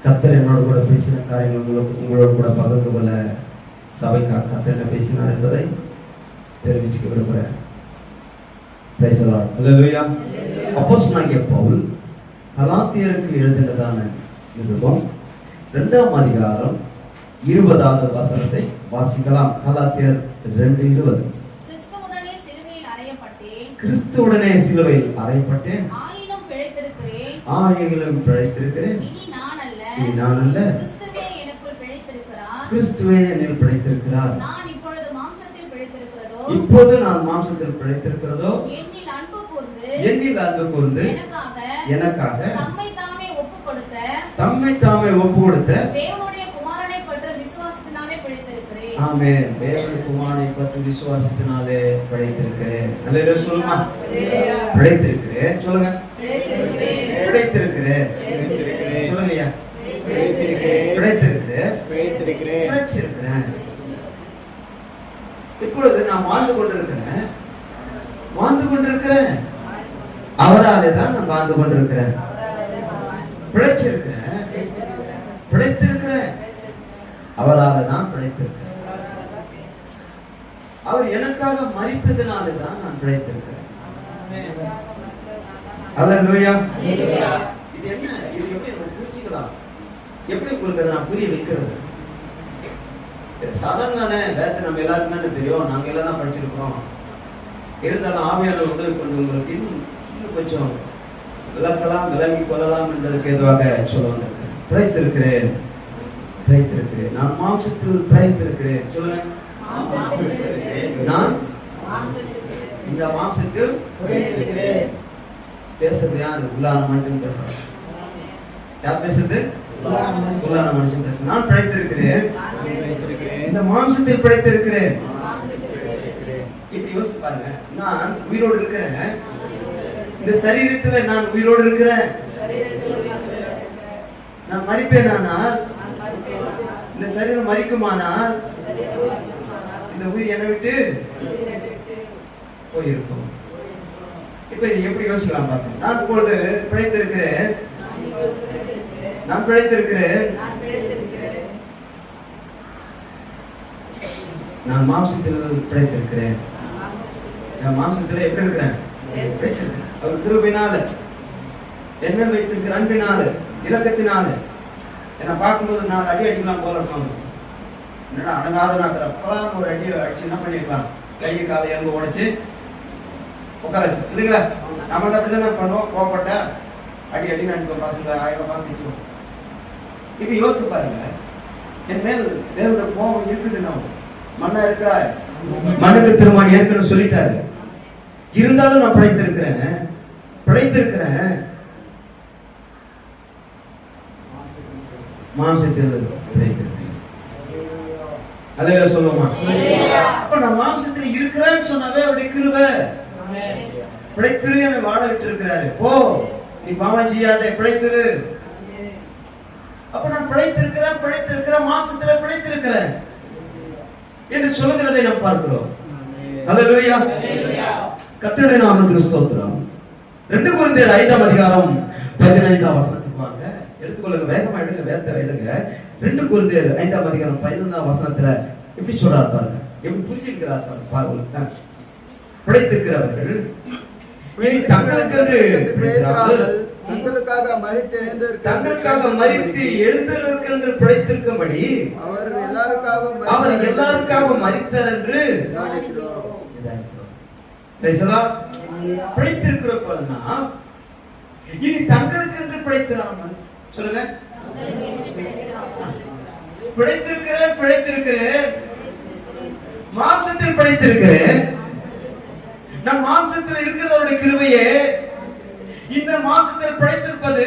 கர்த்தர் என்னோடு கூட பேசின காரியங்கள் உங்களோடு கூட பகிர்ந்து கொள்ள சபைக்காக கர்த்தர் என்ன பேசினார் என்பதை தெரிவிச்சுக்க விரும்புகிறேன். Praise the lord. ஹல்லேலூயா. அப்போஸ்தலனாகிய பவுல் கலாத்தியருக்கு எழுதினதான நிருபம் 2ஆம் அதிகாரம் 20வது வசனத்தை வாசிக்கலாம். கலாத்தியர் 2:20. கிறிஸ்துவுடனே சிலுவையில் அறையப்பட்டேன், ஆயினும் பிழைத்திருக்கிறேன். இனி நான் அல்ல, கிறிஸ்துவே என்னில் பிழைத்திருக்கிறார். இப்போது நான் மாம்சத்தில் பிழைத்திருக்கிறதோ என்னில் அன்பு கூர்ந்து எனக்காக தம்மை தாமே ஒப்பு கொடுத்த ஆமென். தேவனுடைய குமாரனை பற்றி விசுவாசத்தினாலே பிழைத்திருக்கிறேன். அல்லேலூயா சொல்லுமா. பிழைத்திருக்கிறேன் சொல்லுங்க. பிழைத்திருக்கிறேன் சொல்லுங்கய்யா. பிழைத்திருக்கிறேன். இப்பொழுது நான் வாழ்ந்து கொண்டிருக்கிறேன். அவராலே தான் நான் வாழ்ந்து கொண்டிருக்கிறேன். பிழைச்சிருக்கிறேன். அவராலே தான் பிழைத்திருக்கிறேன். அவர் எனக்காக மரித்ததினாலே தான் நான் பிழைத்திருக்கிறேன். அல்லேலூயா. இது என்ன? இது எப்படி புரிஞ்சுக்கலாம்? எப்படி உங்களுக்கு நான் புரிய வைக்கிறது? சாதாரண வேற நம்ம எல்லாருக்கும் தானே தெரியும். நாங்க எல்லாம் தான் படிச்சிருக்கிறோம். இருந்தாலும் ஆவியானவர் உதவி கொண்டு உங்களுக்கு இன்னும் கொஞ்சம் விளங்கி கொள்ளலாம் என்பதற்கு எதுவாக சொல்ல வந்திருக்கேன். பிழைத்திருக்கிறேன். நான் மாம்சத்தில் பிழைத்திருக்கிறேன். சொல்லுங்க. நான் இந்த மாம்சத்தில் பேசுறது யாரு? உள்ளான மனுஷன் பேசுறது. யார் பேசுறது? உள்ளான மனுஷன் பேசுறது. நான் பிழைத்திருக்கிறேன். இந்த மாம்சத்தில் பிழைத்திருக்கிறேன். இப்படி யோசித்து பாருங்க. நான் உயிரோடு இருக்கிறேன். இந்த சரீரத்துல நான் உயிரோடு இருக்கிறேன். நான் மரிப்பேனானால், இந்த சரீரம் மரிக்குமானால், இந்த உயிர் என்னை விட்டு போயிருக்கும். இப்ப இது எப்படி யோசிக்கலாம் பாருங்க. நான் இப்பொழுது பிழைத்திருக்கிறேன். நான் மாம்சத்தில் பிழைத்திருக்கிறேன். நான் மாம்சத்துல எப்படி இருக்கிறேன்? அவர் கிருபையினால என்ன வைத்திருக்கிற அன்பினால இரக்கத்தினால என்ன பார்க்கும்போது நான் அடி அடிக்கலாம் போல இருப்பாங்க. என்னடா அடங்காதனாக்கிறப்பலாம் ஒரு அடி அடிச்சு என்ன பண்ணிருக்கலாம்? கையை காலை எலும்பு உடைச்சு உட்கார வச்சு இல்லைங்களா? நம்ம தான் அப்படிதானே பண்ணுவோம். கோவப்பட்ட அடி அடிக்க பசங்க 1000 பார்த்துட்டு. இப்ப யோசித்து பாருங்க. என் மேல் தேவனுடைய கோபம் இருக்குது. நான் மண்ணா இருக்கிறார். மண்ணுக்கு திருமணம் ஏற்கனவே சொல்லிட்டாரு. இருந்தாலும் நான் பிழைத்திருக்கிறேன். மாம்சத்தில் பிழைத்திருக்கிறேன். அல்லேலூயா சொல்லுமா. அப்ப நான் மாம்சத்தில் இருக்கிறேன்னு சொன்னாவே அவருடைய கிருபை. பிழைத்திரு என வாழ விட்டு இருக்கிறாரு. போ, நீ பாவம் செய்யாதே, பிழைத்திரு. அப்ப நான் பிழைத்திருக்கிறேன், மாம்சத்துல பிழைத்திருக்கிறேன் என்று சொல்லுகிறதை நாம் பார்க்கிறோம். அல்லேலூயா. கர்த்தருடைய நாமத்துக்கு ஸ்தோத்திரம். 2 கொரிந்தியர் 5ஆம் அதிகாரம் 15ஆம் வசனத்துக்கு வாங்க. எடுத்துக்கொள்ளுங்க, வேகமா எடுங்க, வேகத்தை எடுங்க. 2 கொரிந்தியர் 5ஆம் அதிகாரம் 15ஆம் வசனத்துல எப்படி சொல்றார் பாருங்க. எப்படி புரிஞ்சுக்கிறார் பாருங்க. பிழைத்திருக்கிறவர்கள் தங்களுக்காக மரித்து எழுந்திருக்கின்ற பிழைத்திருக்கும்படி அவர் எல்லாருக்காக மரித்தார் என்று பிழைத்திருக்கிறோம்னா இனி தங்களுக்கு என்று பிழைத்திராமல் சொல்லுங்க. பிழைத்திருக்கிறேன், மாம்சத்தில் பிழைத்திருக்கிறேன். நம் மாம்சத்தில் இருக்கிறவருடைய கிருபையே. இந்த மாம்சத்தில் பிழைத்திருப்பது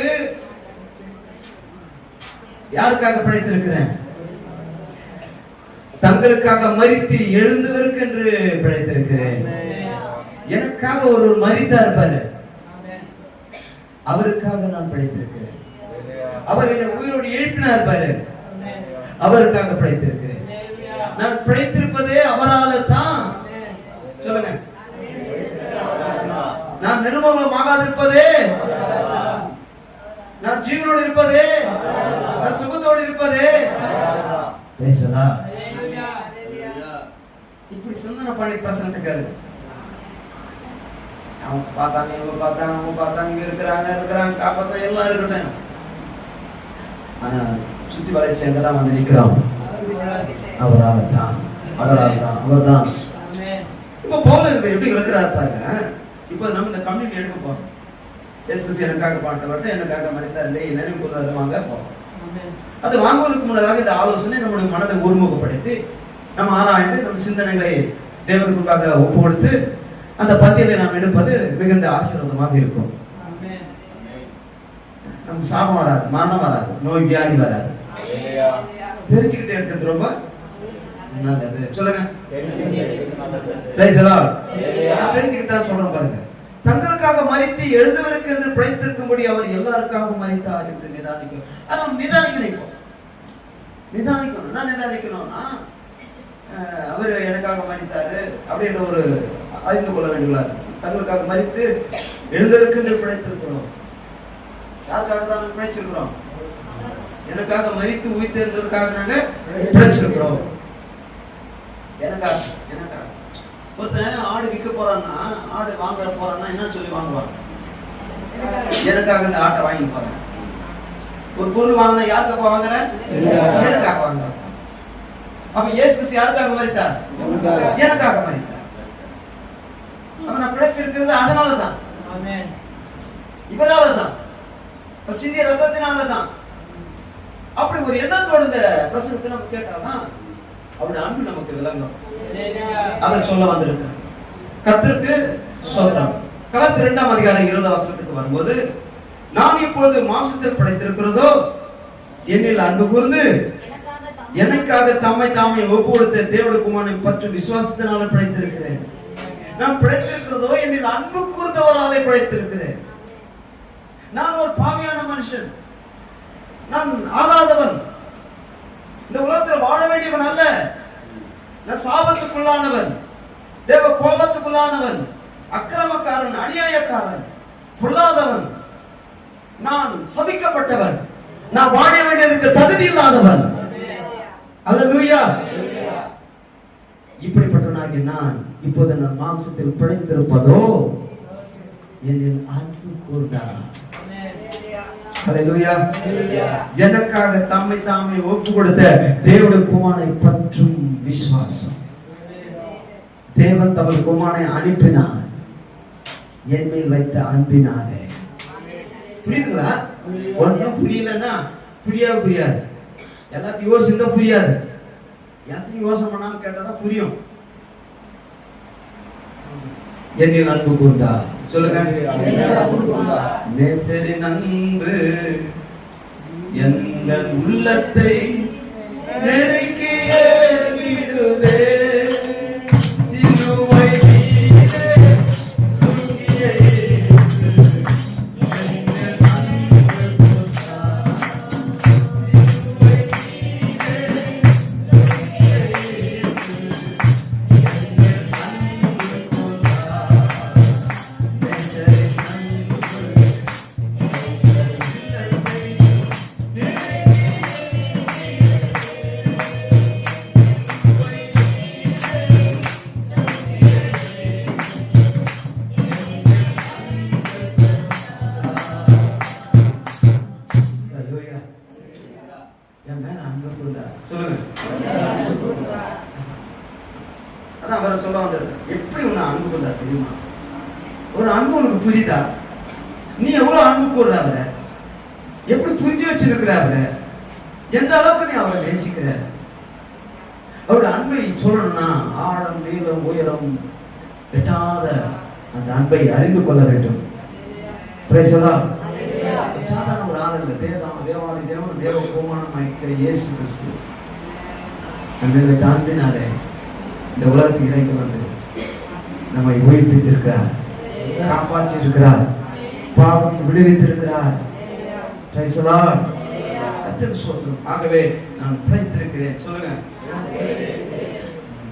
யாருக்காக பிழைத்திருக்கிறேன்? தங்களுக்காக மரித்து எழுந்தவருக்கு என்று பிழைத்திருக்கிறேன். எனக்காக ஒரு மரித்தா இருப்பாரு, அவருக்காக நான் பிழைத்திருக்கிறேன். அவர் என்னை உயிரோடு எழுப்பினா இருப்பாரு, அவருக்காக பிழைத்திருக்கிறேன். நான் பிழைத்திருப்பதே அவரால தான். சொல்லுங்க. நான் நிர்மூலமாகாது இருப்பதே, நான் ஜீவனோடு இருப்பதே இருப்பது பேசலா. இப்படி சிந்தனை பண்ணி பிரசங்கத்துக்கு அவங்க பார்த்தாங்க, இவங்க பார்த்தாங்க, அவங்க பார்த்தாங்க, இங்க இருக்கிறாங்க காப்பாத்தான் எல்லாம் இருக்கட்டும். ஆனா சுத்தி வளைச்சு எங்கதான் வந்து நிக்கிறோம்? அவராகத்தான். இப்ப பவுல் எப்படி இருக்கிறார் பாருங்க. இப்ப நம்ம இந்த கம்யூனிட்டி எடுக்க போறோம். இயேசு எனக்காக பாட்டவர்கிட்ட எனக்காக மரித்தார் இல்லையே நினைவு கூர்ந்து வாங்க போறோம். அது வாங்குவதற்கு முன்னதாக இந்த ஆலோசனை நம்முடைய மனதை ஒருமுகப்படுத்தி நம்ம ஆராய்ந்து நம்ம சிந்தனைகளை தேவனுக்காக ஒப்பு கொடுத்து அந்த பத்தியலை நாம் எடுப்பது மிகுந்த ஆசீர்வாதமாக இருக்கும். நம்ம சாபம் வராது, மரணம் வராது, நோய் வியாதி வராது. தெரிஞ்சுக்கிட்டு எடுக்கிறது ரொம்ப நல்லது. சொல்லுங்க. தெரிஞ்சுக்கிட்டா சொல்றேன் பாருங்க. தங்களுக்காக மரித்து எழுந்தவருக்கு என்று பிழைத்திருக்கும்படி அவர் எல்லாருக்காக மரித்தார் என்று நிதானிக்கணும். அது நம்ம நிதானிக்கணும். என்ன நிதானிக்கணும்னா அவர் எனக்காக மரித்தாரு அப்படின்ற ஒரு அறிந்து கொள்ள வேண்டியுள்ளார். தங்களுக்காக மரித்து எழுந்தவருக்கு என்று பிழைத்திருக்கிறோம். யாருக்காக தான் பிழைச்சிருக்கிறோம்? எனக்காக மரித்து உயிர்த்தெழுந்ததற்காக நாங்க பிழைச்சிருக்கிறோம். எனக்காக ஒருத்தன் ஆடு விற்க போறான்னா, ஆடு வாங்க போறான்னா என்ன சொல்லி வாங்குவாங்க? எனக்காக இந்த ஆட்டை வாங்கி போறேன். ஒரு பொருள் வாங்கினா யாருக்காக வாங்குற? எனக்காக வாங்குற. அப்ப இயேசு கிறிஸ்து யாருக்காக மரித்தார்? எனக்காக மரித்தார். அப்ப நான் பிழைச்சிருக்கிறது அதனாலதான், இவராலதான், சிந்திய ரத்தத்தினாலதான். அப்படி ஒரு எண்ணத்தோட இந்த பிரசங்கத்தை நம்ம கேட்டாதான் அவருடைய அன்பு நமக்கு விளங்கும். அதை சொல்ல வந்திருக்கு. கர்த்தருக்கு ஸ்தோத்திரம். கலாத்தியர் 2ஆம் அதிகாரம் 20ஆம் வசனத்துக்கு வரும்போது, நான் இப்போது மாம்சத்தில் படைத்திருக்கிறதோ என்னில் அன்பு கூர்ந்து எனக்காக தம்மை தாமே ஒப்பு கொடுத்த தேவனுடைய குமாரனை பற்றி விசுவாசத்தினால படைத்திருக்கிறேன். நான் படைத்திருக்கிறதோ என்னில் அன்பு கூர்ந்தவராலே படைத்திருக்கிறேன். நான் ஒரு பாவியான மனுஷன், நான் ஆகாதவன், இந்த உலகத்தில் வாழ வேண்டியவன் அல்ல. நான் சாபத்துக்குள்ளானவன், தேவ கோபத்துக்குள்ளானவன், அக்கிரமக்காரன், அநியாயக்காரன், பொல்லாதவன், நான் சபிக்கப்பட்டவன், நான் வாழ வேண்டியதற்கு தகுதி இல்லாதவன். அல்லேலூயா. இப்படிப்பட்டவனாகிய நான் இப்போது நான் மாம்சத்தில் பிழைத்திருப்பதோ என்னில் அன்பு கூர்ந்தார். அல்லேலூயா. எனக்காக தம்மை தாமே ஒப்பு கொடுத்த தேவனுடைய குமாரனை பற்றும் விசுவாசம். தேவன் தமது குமாரனை அனுப்பினார் என் மேல் வைத்த அன்பினாலே. புரியுதுங்களா? ஒன்னும் புரியலன்னா புரியாது. எல்லாத்தையும் யோசிந்தா புரியாது. எல்லாத்தையும் யோசனை பண்ணாலும் கேட்டாதான் புரியும். என்னில் அன்பு கூர்ந்தார். சொல்லுங்க. நேசரின் அன்பு எந்த உள்ளத்தை நெருக்கிய விடுதே, சிலுவை மீதே தூக்கிய இயேசு என்னில் அன்பு கூர்ந்தார். சிலுவை மீதே தூக்கிய இயேசு என்னில் அன்பு கூர்ந்தார். எப்படி உன்னை அன்பு கொண்டா தெரியுமா? ஒரு அன்பு உனக்கு புரியுதா? நீ எவ்வளவு அன்பு கூடுறாங்க, எப்படி புரிஞ்சு வச்சிருக்கிறாங்க, எந்த அளவுக்கு நீ அவரை நேசிக்கிற. அவருடைய அன்பை சொல்லணும்னா ஆழம் நீளம் உயரம் எட்டாத அந்த அன்பை அறிந்து கொள்ள வேண்டும். சாதாரண ஒரு ஆள் இல்லை. தேவாதி தேவன் தேவ கோமானம் இருக்கிற இயேசு கிறிஸ்து அந்த அன்பினாலே இந்த உலகத்துக்கு இறங்கி வந்து நம்மை உயிர்ப்பித்திருக்கிறார், காப்பாற்றி இருக்கிறார், பாவத்தை விடுவித்திருக்கிறார். ஆகவே நான் பிழைத்திருக்கிறேன். சொல்லுங்க.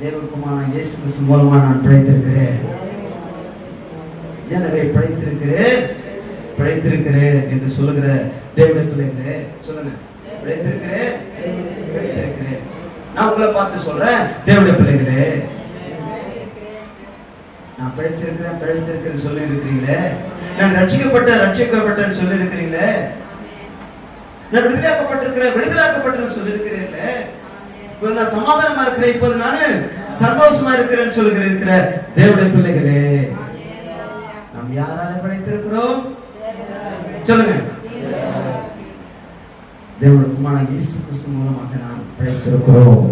தேவகுமாரனான இயேசு கிறிஸ்து மூலமா நான் பிழைத்திருக்கிறேன். எனவே பிழைத்திருக்கிறேன் என்று சொல்லுகிற தேவனுடைய பிள்ளைகளே சொல்லுங்க. பிழைத்திருக்கிறேன். நான் உங்களை பார்த்து சொல்றேன், தேவனுடைய பிள்ளைகளே, நான் பிழைச்சிருக்கிறேன் சொல்லி இருக்கிறீங்களே, நான் ரட்சிக்கப்பட்டேன்னு சொல்லி இருக்கிறீங்களே, நான் விடுதலாக்கப்பட்டிருக்கிறேன் சொல்லி இருக்கிறீங்களே, இப்ப நான் சமாதானமா இருக்கிறேன், இப்போது நான் சந்தோஷமா இருக்கிறேன்னு சொல்லுகிற தேவனுடைய பிள்ளைகளே, நாம் யாரால படைத்திருக்கிறோம் சொல்லுங்க? தேவனுடைய குமாரன் இயேசு கிறிஸ்து மூலமாக நாம் படைத்திருக்கிறோம்.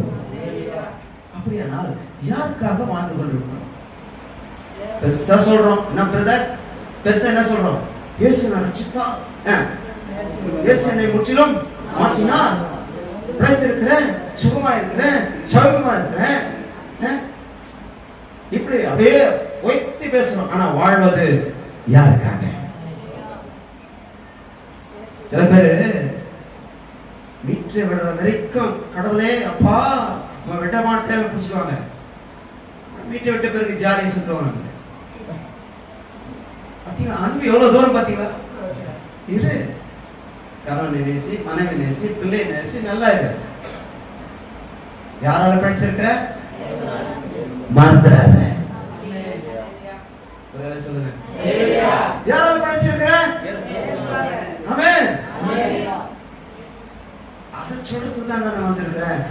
அப்படியானால் யாருக்காக வாழ்ந்து கொண்டிருக்கிறோம்? பெருசா சொல்றோம், என்ன பிரதர்? பெருசா என்ன சொல்றோம்? இயேசு நான் ரட்சித்தார், இயேசு என்னை முற்றிலும் மாற்றினார், பிழைத்திருக்கிறேன், சுகமா இருக்கிறேன், சௌகமா இருக்கிறேன், இப்படி அப்படியே ஒய்த்தி பேசணும். ஆனா வாழ்வது யாருக்காக? சில பேரு வீட்டை விடுற வரைக்கும் கடவுளே அப்பா விட மாட்டேன்னு பிடிச்சுக்குவாங்க. வீட்டை விட்ட பிறகு ஜாலியை சுத்துவாங்க. பாத்தீங்களா அன்பு எவ்வளவு தூரம்? பாத்தீங்களா? இரு, கணவனை நேசி, மனைவி நேசி, பிள்ளை நேசி, நல்லா இரு. யாரால படைச்சிருக்கிற? மறந்துடாத. சொல்லுங்க, யாரால படைச்சிருக்கிற? ஆமென். அதை சொல்றதுக்கு தான் நான் வந்திருக்கிறேன்.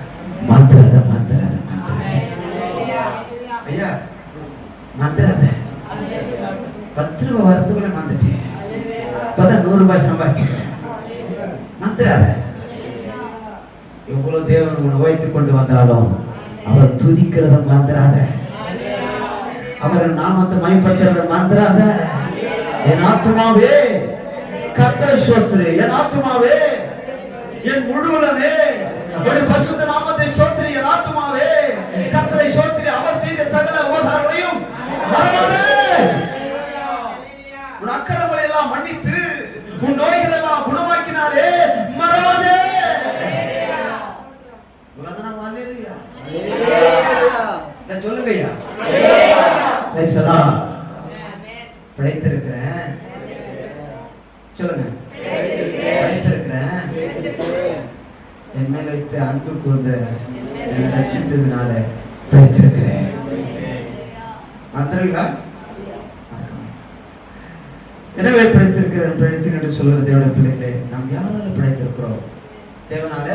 மறந்துடாத. ஐயா மறந்துடாத. 10 ரூபாய் வரதுக்குள்ள மறந்துட்டேன். இப்பதான் 100 ரூபாய் சம்பாதிச்சிருக்கேன். மறந்துடாத. எவ்வளவு தேவன் உன்னை வைத்துக் கொண்டு வந்தாலும் அவர் துதிக்கிறத மறந்துடாத. அவர் நாமத்தை மகிமைப்படுத்துறத மறந்துடாத. என் ஆத்துமாவே கர்த்தரை ஸ்தோத்திரி, என் ஆத்துமாவே என் முழுவலமே அவருடைய பரிசுத்த நாமத்தை ஸ்தோத்திரி, என் ஆத்துமாவே கர்த்தரை ஸ்தோத்திரி, அவர் செய்த சகல உபகாரங்களையும் மறவாதே. உன் அக்கிரமங்களை எல்லாம் மன்னித்து உன் நோய்கள் எல்லாம் குணமாக்கினாரே, மறவாதே. சொல்லுங்க ஐயா. படைத்திருக்கிறேன் சொல்லுங்க. படைத்திருக்கிறேன், என் மேல வைத்து அன்பு கூர்ந்து ரட்சித்ததுனால படைத்திருக்கிறேன். மறந்துடுங்களா? எனவே படைத்திருக்கிறேன் சொல்லுறது தேவனுடைய பிள்ளைகளே, நாம் யாரால படைத்திருக்கிறோம்? தேவனால.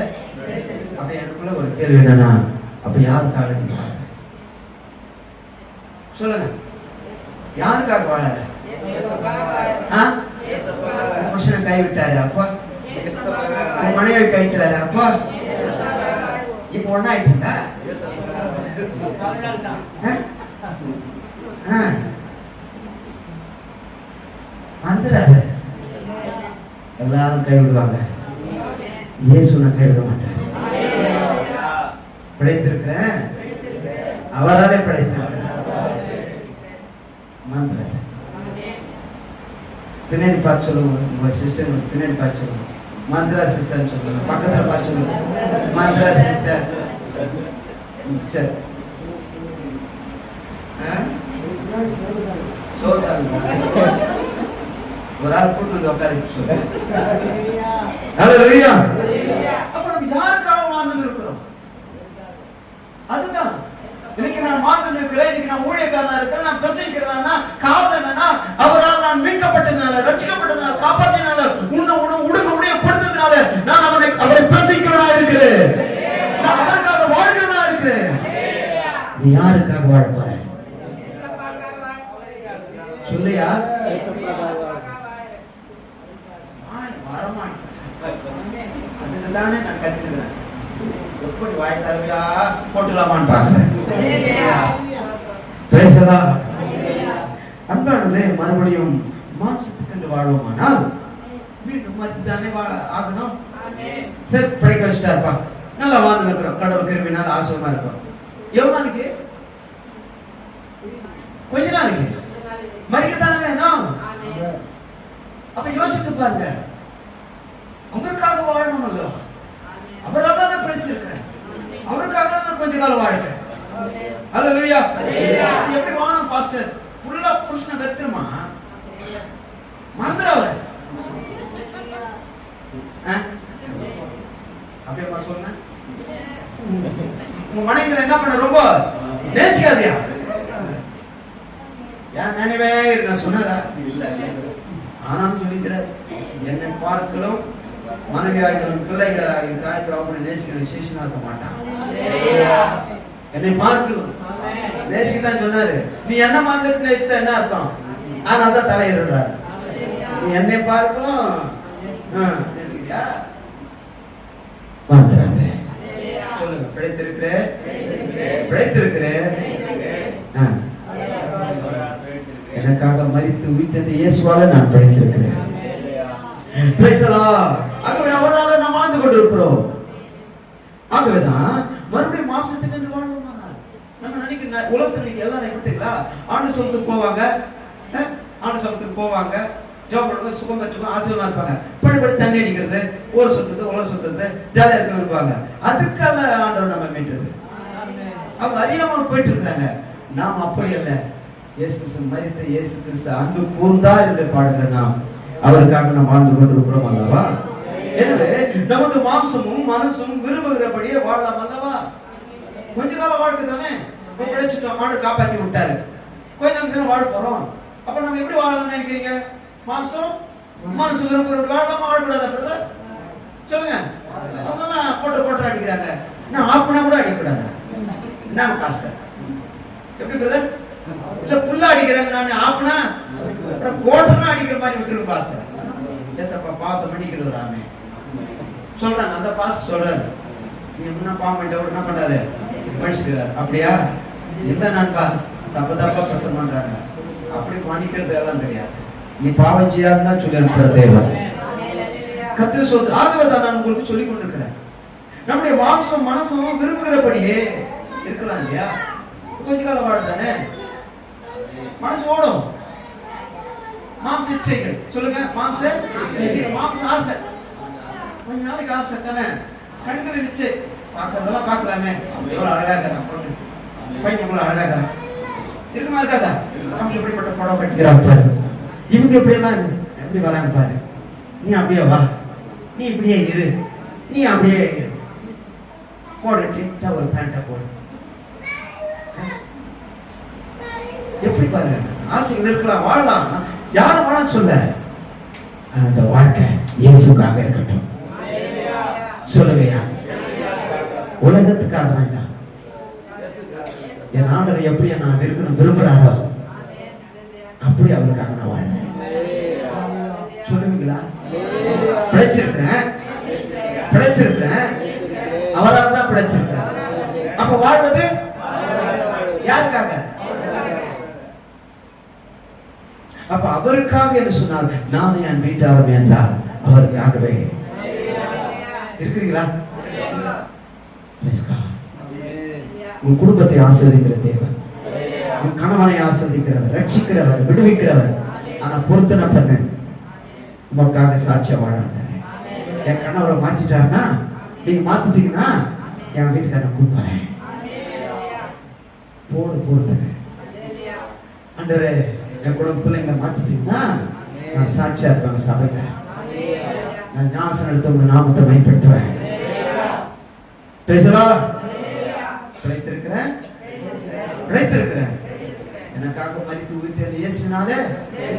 அப்ப எனக்குள்ள ஒரு கேள்வி என்னன்னா, அப்ப யாருக்காக சொல்லுங்க? யாருக்காக வாழல? புருஷனை கைவிட்டாரு அப்பா, மனைவி கைவிட்டாரு அப்பா, இப்ப ஒண்ணாயிட்டீங்களா? வந்துடாத. எல்லாரும் கைவிடுவாங்க, இயேசுனை கைவிட மாட்டார். படைத்திருக்கிறேன், அவராலே படைத்திருக்கிறேன். பின்னாடி பார்த்து சொல்லுங்க, உங்க சிஸ்டர் பின்னாடி பார்த்து சொல்லுங்க. மந்திரா சிஸ்டர் சொல்லுங்க, பக்கத்துல பார்த்து சொல்லுங்க. மந்திரா சிஸ்டர். சரி, ஒரு ஆள் கூட்டு உட்காரிச்சு சொல்லுங்க. அப்ப நம்ம யாருக்காக வாழ்ந்து இருக்கிறோம்? அதுதான் இன்னைக்கு நான் வாழ்ந்து இருக்கிறேன், இன்னைக்கு நான் ஊழியக்காரனா இருக்கிறேன், நான் பிரசங்கிக்கிறேன்னா காரணம் என்னன்னா, அவரால் நான் மீட்கப்பட்டதுனால, ரட்சிக்கப்பட்டதுனால, காப்பாற்றினால, உடைய கொடுத்ததுனால நான் அவரை பிரசங்கிக்கிறவனா இருக்கிறேன். நான் அவருக்காக வாழ்கிறவனா இருக்கிறேன். நீ யாருக்காக வாழ போற? சொல்லியா? அதுக்குதானே நான் கத்துக்கிறேன். எப்படி வாய் தரவியா போட்டுலாமான்னு பாக்குறேன். அன்பானே, மறுபடியும் மாம்சத்துக்கு வாழ்வோமானால் மீண்டும் மத்திதானே ஆகணும். சரி, படிக்க வச்சுட்டாருப்பா, நல்லா வாழ்ந்து இருக்கிறோம், கடவுள் கிருபையினால ஆசீர்வாதமா இருக்கும். எவ்வளவு நாளைக்கு? கொஞ்ச நாளைக்கு. மறிக்கத்தானே வேணும். அப்ப யோசித்து பாருங்க, அவருக்காக வாழணும் அல்லவா? அவரால் தான் பிடிச்சிருக்கிறேன், அவருக்காக தான் கொஞ்ச காலம் வாழ்க்கை. அல்லேலூயா. எப்படி வாழணும் பாஸ்டர்? ஃபுல்லா புருஷனை வெத்துமா மறந்துற அவரை? அப்படியே சொல்லுங்க. உங்க மனைவி என்ன பண்ண ரொம்ப நேசிக்காதியா? ஏன் நினைவே நான் சொன்னதா இல்ல, ஆனாலும் சொல்லிக்கிறார், என்னை பார்க்கலும் மனைவியாகிலும் பிள்ளைகளாகி தாய் தகப்பனை நேசிக்கிற விசேஷனா இருக்க மாட்டான். என்னை பார்க்கலும் நேசிக்கதான் சொன்னாரு. நீ என்ன மாதிரி நேசித்த என்ன அர்த்தம்? ஆனால் தான் தலையிடுறாரு. நீ என்னை பார்க்கலும் நேசிக்கிறியா? வந்துடாத. சொல்லுங்க, பிழைத்திருக்கிறேன், பிழைத்திருக்கிறேன். எனக்காக மரித்து உயிர்த்தெழுந்த இயேசுவால நான் பிழைத்திருக்கிறேன். அவனால நாம் வாழ்ந்து கொண்டிருக்கிறோம். ஆகவேதான் மறுபடியும் மாம்சத்துக்கு என்று வாழ்வோம். நம்ம நினைக்கிற உலகத்துல எல்லாரும் எப்படிங்களா, ஆண்டு சொந்தத்துக்கு போவாங்க, ஆண்டு சொந்தத்துக்கு போவாங்க, ஜாப் பண்ணுவாங்க, சுகம் பெற்றுவாங்க, ஆசீர்வாதமா இருப்பாங்க. படுபடி தண்ணி அடிக்கிறது, ஊர் சொத்துறது, உலக சொத்துறது, ஜாலியா இருக்க இருப்பாங்க. அதுக்காக ஆண்டவர் நம்ம மீட்டது. அவங்க அறியாம போயிட்டு இருக்காங்க. நாம் அப்படி அல்ல. இயேசு கிறிஸ்து மரித்த இயேசு கிறிஸ்து அன்பு கூர்ந்தார் என்று பாடுகிற நாம் அவருக்காக நாம் வாழ்ந்து கொண்டிருக்கிறோம் அல்லவா? எனவே நமது மாம்சமும் மனசும் விரும்புகிறபடியே வாழலாம் அல்லவா? கொஞ்ச கால வாழ்க்கை தானே, பிழைச்சிட்டோம், ஆண்டு காப்பாற்றி விட்டாரு, கொஞ்ச நேரம் வாழ போறோம். அப்ப நம்ம எப்படி வாழணும்னு நினைக்கிறீங்க? மாம்சம் மனசு விரும்புகிறபடி வாழலாமா, வாழக்கூடாதா? சொல்லுங்க. அவங்க கோட்டை அடிக்கிறாங்க, நான் ஆப்பனா கூட அடிக்கூடாது. என்ன காசு எப்படி பிரதர்? இல்ல புல்லா அடிக்கிறேன் நான், ஆப்பனா கோட்டனா அடிக்கிற மாதிரி விட்டுருக்கு பாஸ்டர். ஏசப்பா பாவத்தை மன்னிக்கிறது ராமே சொல்றாங்க. அந்த பாஸ் சொல்றாரு, நீ என்ன பாவம் என்ன பண்றாரு மன்னிச்சுக்கிறார். அப்படியா? இல்ல நண்பா, தப்பா பிரசம் பண்றாங்க. அப்படி மன்னிக்கிறது எல்லாம் கிடையாது. நீ பாவம் செய்யாதுன்னு சொல்லி அனுப்புற தேவன் கத்து சொல். ஆகவேதான் நான் உங்களுக்கு சொல்லிக் கொண்டிருக்கிறேன், நம்முடைய மாம்சம் மனசும் விரும்புகிறபடியே இருக்கலாம் இல்லையா? கொஞ்ச காலம் வாழ்தானே, மனசு ஓடும். மாம்ச இச்சைகள் சொல்லுங்க, மாம்ச இச்சைகள், மாம்ச ஆசை. கொஞ்ச நாளைக்கு ஆசை தானே, கண்கள் இச்சை பார்க்கறதெல்லாம் பார்க்கலாமே, எவ்வளவு அழகா இருக்கிறான் பையன், எவ்வளவு அழகா இருக்கிறான் இருக்குமா இருக்காதா? அவங்க எப்படிப்பட்ட படம் கட்டிக்கிறாங்க பாரு, இவங்க எப்படியெல்லாம் எப்படி வராங்க பாரு, நீ அப்படியே வா, நீ இப்படியே இரு, நீ அப்படியே இரு, போடு டிட்டா ஒரு பேண்ட போடு. எப்படி பாருங்க, ஆசைகள் இருக்கலாம், வாழலாம், யாரும் வாழ சொல்ல. அந்த வாழ்க்கை இயேசுக்காக இருக்கட்டும். சொல்லுங்கயா, உலகத்துக்காக வேண்டாம். என் ஆண்டரை எப்படி நான் விரும்புறாரோ அப்படி அவருக்காக நான் வாழ்றேன். சொல்லுவீங்களா? பிழைச்சிருக்கிறேன், அவரால் தான் பிழைச்சிருக்கிறேன். அப்ப வாழ்வது யாருக்காக? அப்ப அவருக்காக என்று சொன்னால் நானும் என் வீட்டாரும் என்றால் அவருக்காகவே இருக்கிறீங்களா? உன் குடும்பத்தை ஆசீர்வதிக்கிற தேவன், உன் கணவனை ஆசீர்வதிக்கிறவர், ரட்சிக்கிறவர், விடுவிக்கிறவர். ஆனா பொருத்தனை பண்ண உமக்காக சாட்சியா வாழாங்க. என் கணவரை மாத்திட்டாருன்னா, நீங்க மாத்திட்டீங்கன்னா என் வீட்டுக்காரன் கூப்பிடுறேன், போடு பொருத்தனை. ஆண்டவரே, என் குடும்ப பிள்ளைங்களை மாத்திட்டீங்கன்னா நான் சாட்சியா இருப்பாங்க சபையில. நான் ஞாசனம் எடுத்து உங்க நாமத்தை பயன்படுத்துவேன். பேசலாம். பிழைத்திருக்கிறேன், எனக்காக மரித்து உயிர்த்தெழுந்த இயேசுவினாலே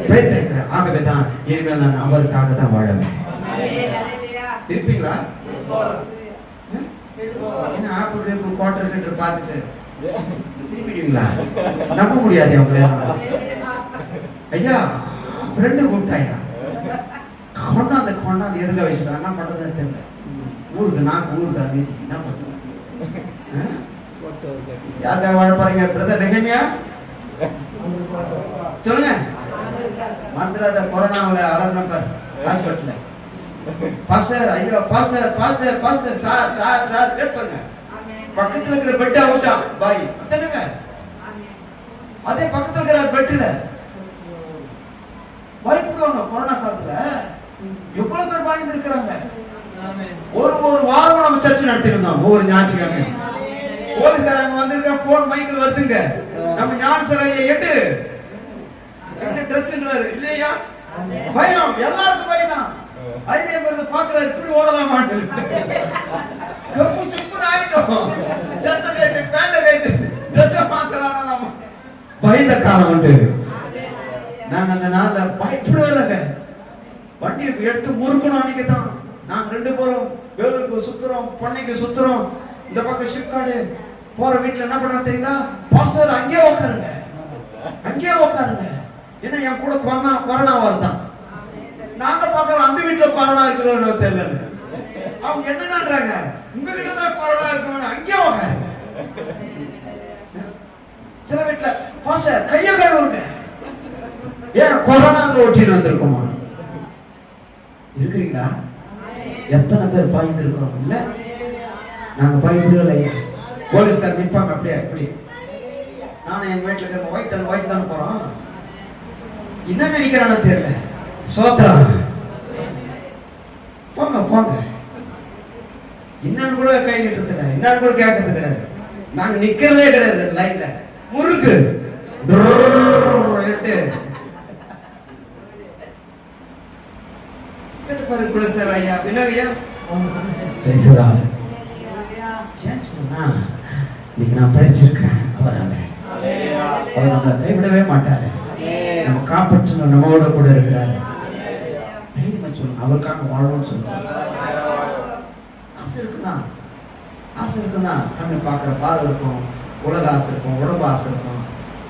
பிழைத்திருக்கிறேன். ஆகவேதான் இனிமேல் நான் அவருக்காக தான் வாழவேன். இருப்பீங்களா? என்ன ஆப்பிள் குவார்டர் கிட்ட பார்த்துட்டு திரும்பிடுவீங்களா? நம்ப முடியாது அவங்களே. ஐயா ஃப்ரெண்டு கூப்பிட்டாயா, கொண்டாந்து எதிர்க்க வச்சுட்டா என்ன பண்றதுன்னு தெரியல. ஊருக்கு நான் ஊருக்கு அது என்ன பண்ணுவேன்? யாருக்காக வாழ போறீங்க பிரதர் நெகமியா? சொல்லுங்க. மந்திராத கொரோனாவில் 6 நம்பர் ஹாஸ்பிட்டல்ல பாஸ்டர், ஐயோ பாஸ்டர் சார் கேட்பாங்க. பக்கத்துல இருக்கிற பெட் அவுட்டா பாய் அத்தனுங்க, அதே பக்கத்துல இருக்கிற பெட்ல பயப்படுவாங்க. கொரோனா காலத்துல எவ்வளவு பேர் பாய்ந்து இருக்கிறாங்க. ஒரு வாரம் நம்ம சர்ச்சை நடத்திருந்தோம். ஒவ்வொரு ஞாயிற்றுக்கிழமை போலீஸ்காரங்க வந்திருக்க, போன் மைக்கில் வருதுங்க, நம்ம ஞான சரையை எட்டு ட்ரெஸ் இல்லையா? பயம், எல்லாருக்கும் பயம் தான். ஐதே பாக்குறாரு, இப்படி ஓடலாமான்னு பயந்த காலம் உண்டு. நாங்க அந்த நாள்ல பயப்படவே இல்லைங்க. வண்டியை எடுத்து முறுக்கணும். அன்னைக்கு தான் நாங்க 2 பேரும் வேலூருக்கு சுத்துறோம், பண்ணைக்கு சுத்துறோம். இந்த பக்கம் ஷிப்காடு போற வீட்டுல என்ன பண்ண தெரியுங்களா? பாஸ்டர் அங்கேயே உட்காருங்க, அங்கேயே உட்காருங்க. ஏன்னா என் கூட கொரோனா வருதான். நாங்க பாக்குறோம் அந்த வீட்டுல கொரோனா இருக்குதோ தெரியல. அவங்க என்னன்றாங்க, உங்ககிட்ட தான் கொரோனா இருக்கு, அங்கேயே உட்காருங்க. சில வீட்டுல பாஸ்டர் கையை கழுவுங்க. ஏன் கொரோனா ஓட்டிட்டு வந்திருக்கோமா? இருக்கிறீங்களா? எத்தனை பேர் பாய்ந்து இருக்கிறோம்? இல்ல நாங்க பயப்படல. போலீஸ்கார் நிற்பாங்க அப்படியே அப்படி. நானும் எங்க வீட்டுல இருக்க ஒயிட் அண்ட் ஒயிட் தான் போறோம். என்ன நினைக்கிறானோ தெரியல. சோத்ரா போங்க போங்க. என்னன்னு கூட கை நிட்டுறது கிடையாது, என்னன்னு கூட கேட்கறது கிடையாது. நாங்க நிக்கிறதே கிடையாது. லைன்ல முறுக்கு ஐயா வினோயா பேசுறாரு. இன்னைக்கு நான் படிச்சிருக்கேன். அவர் நம்மளை கைவிடவே மாட்டாரு. நம்ம காப்பாற்றணும், நம்மோட கூட இருக்கிறாரு. சொல்லுங்க, அவருக்காக வாழணும்னு சொல்லுங்க. ஆசை இருக்குதான், ஆசை இருக்குதான். கண்ணு பார்க்குற பார்வை இருக்கும், உலக ஆசை இருக்கும், உடம்பு ஆசை இருக்கும்,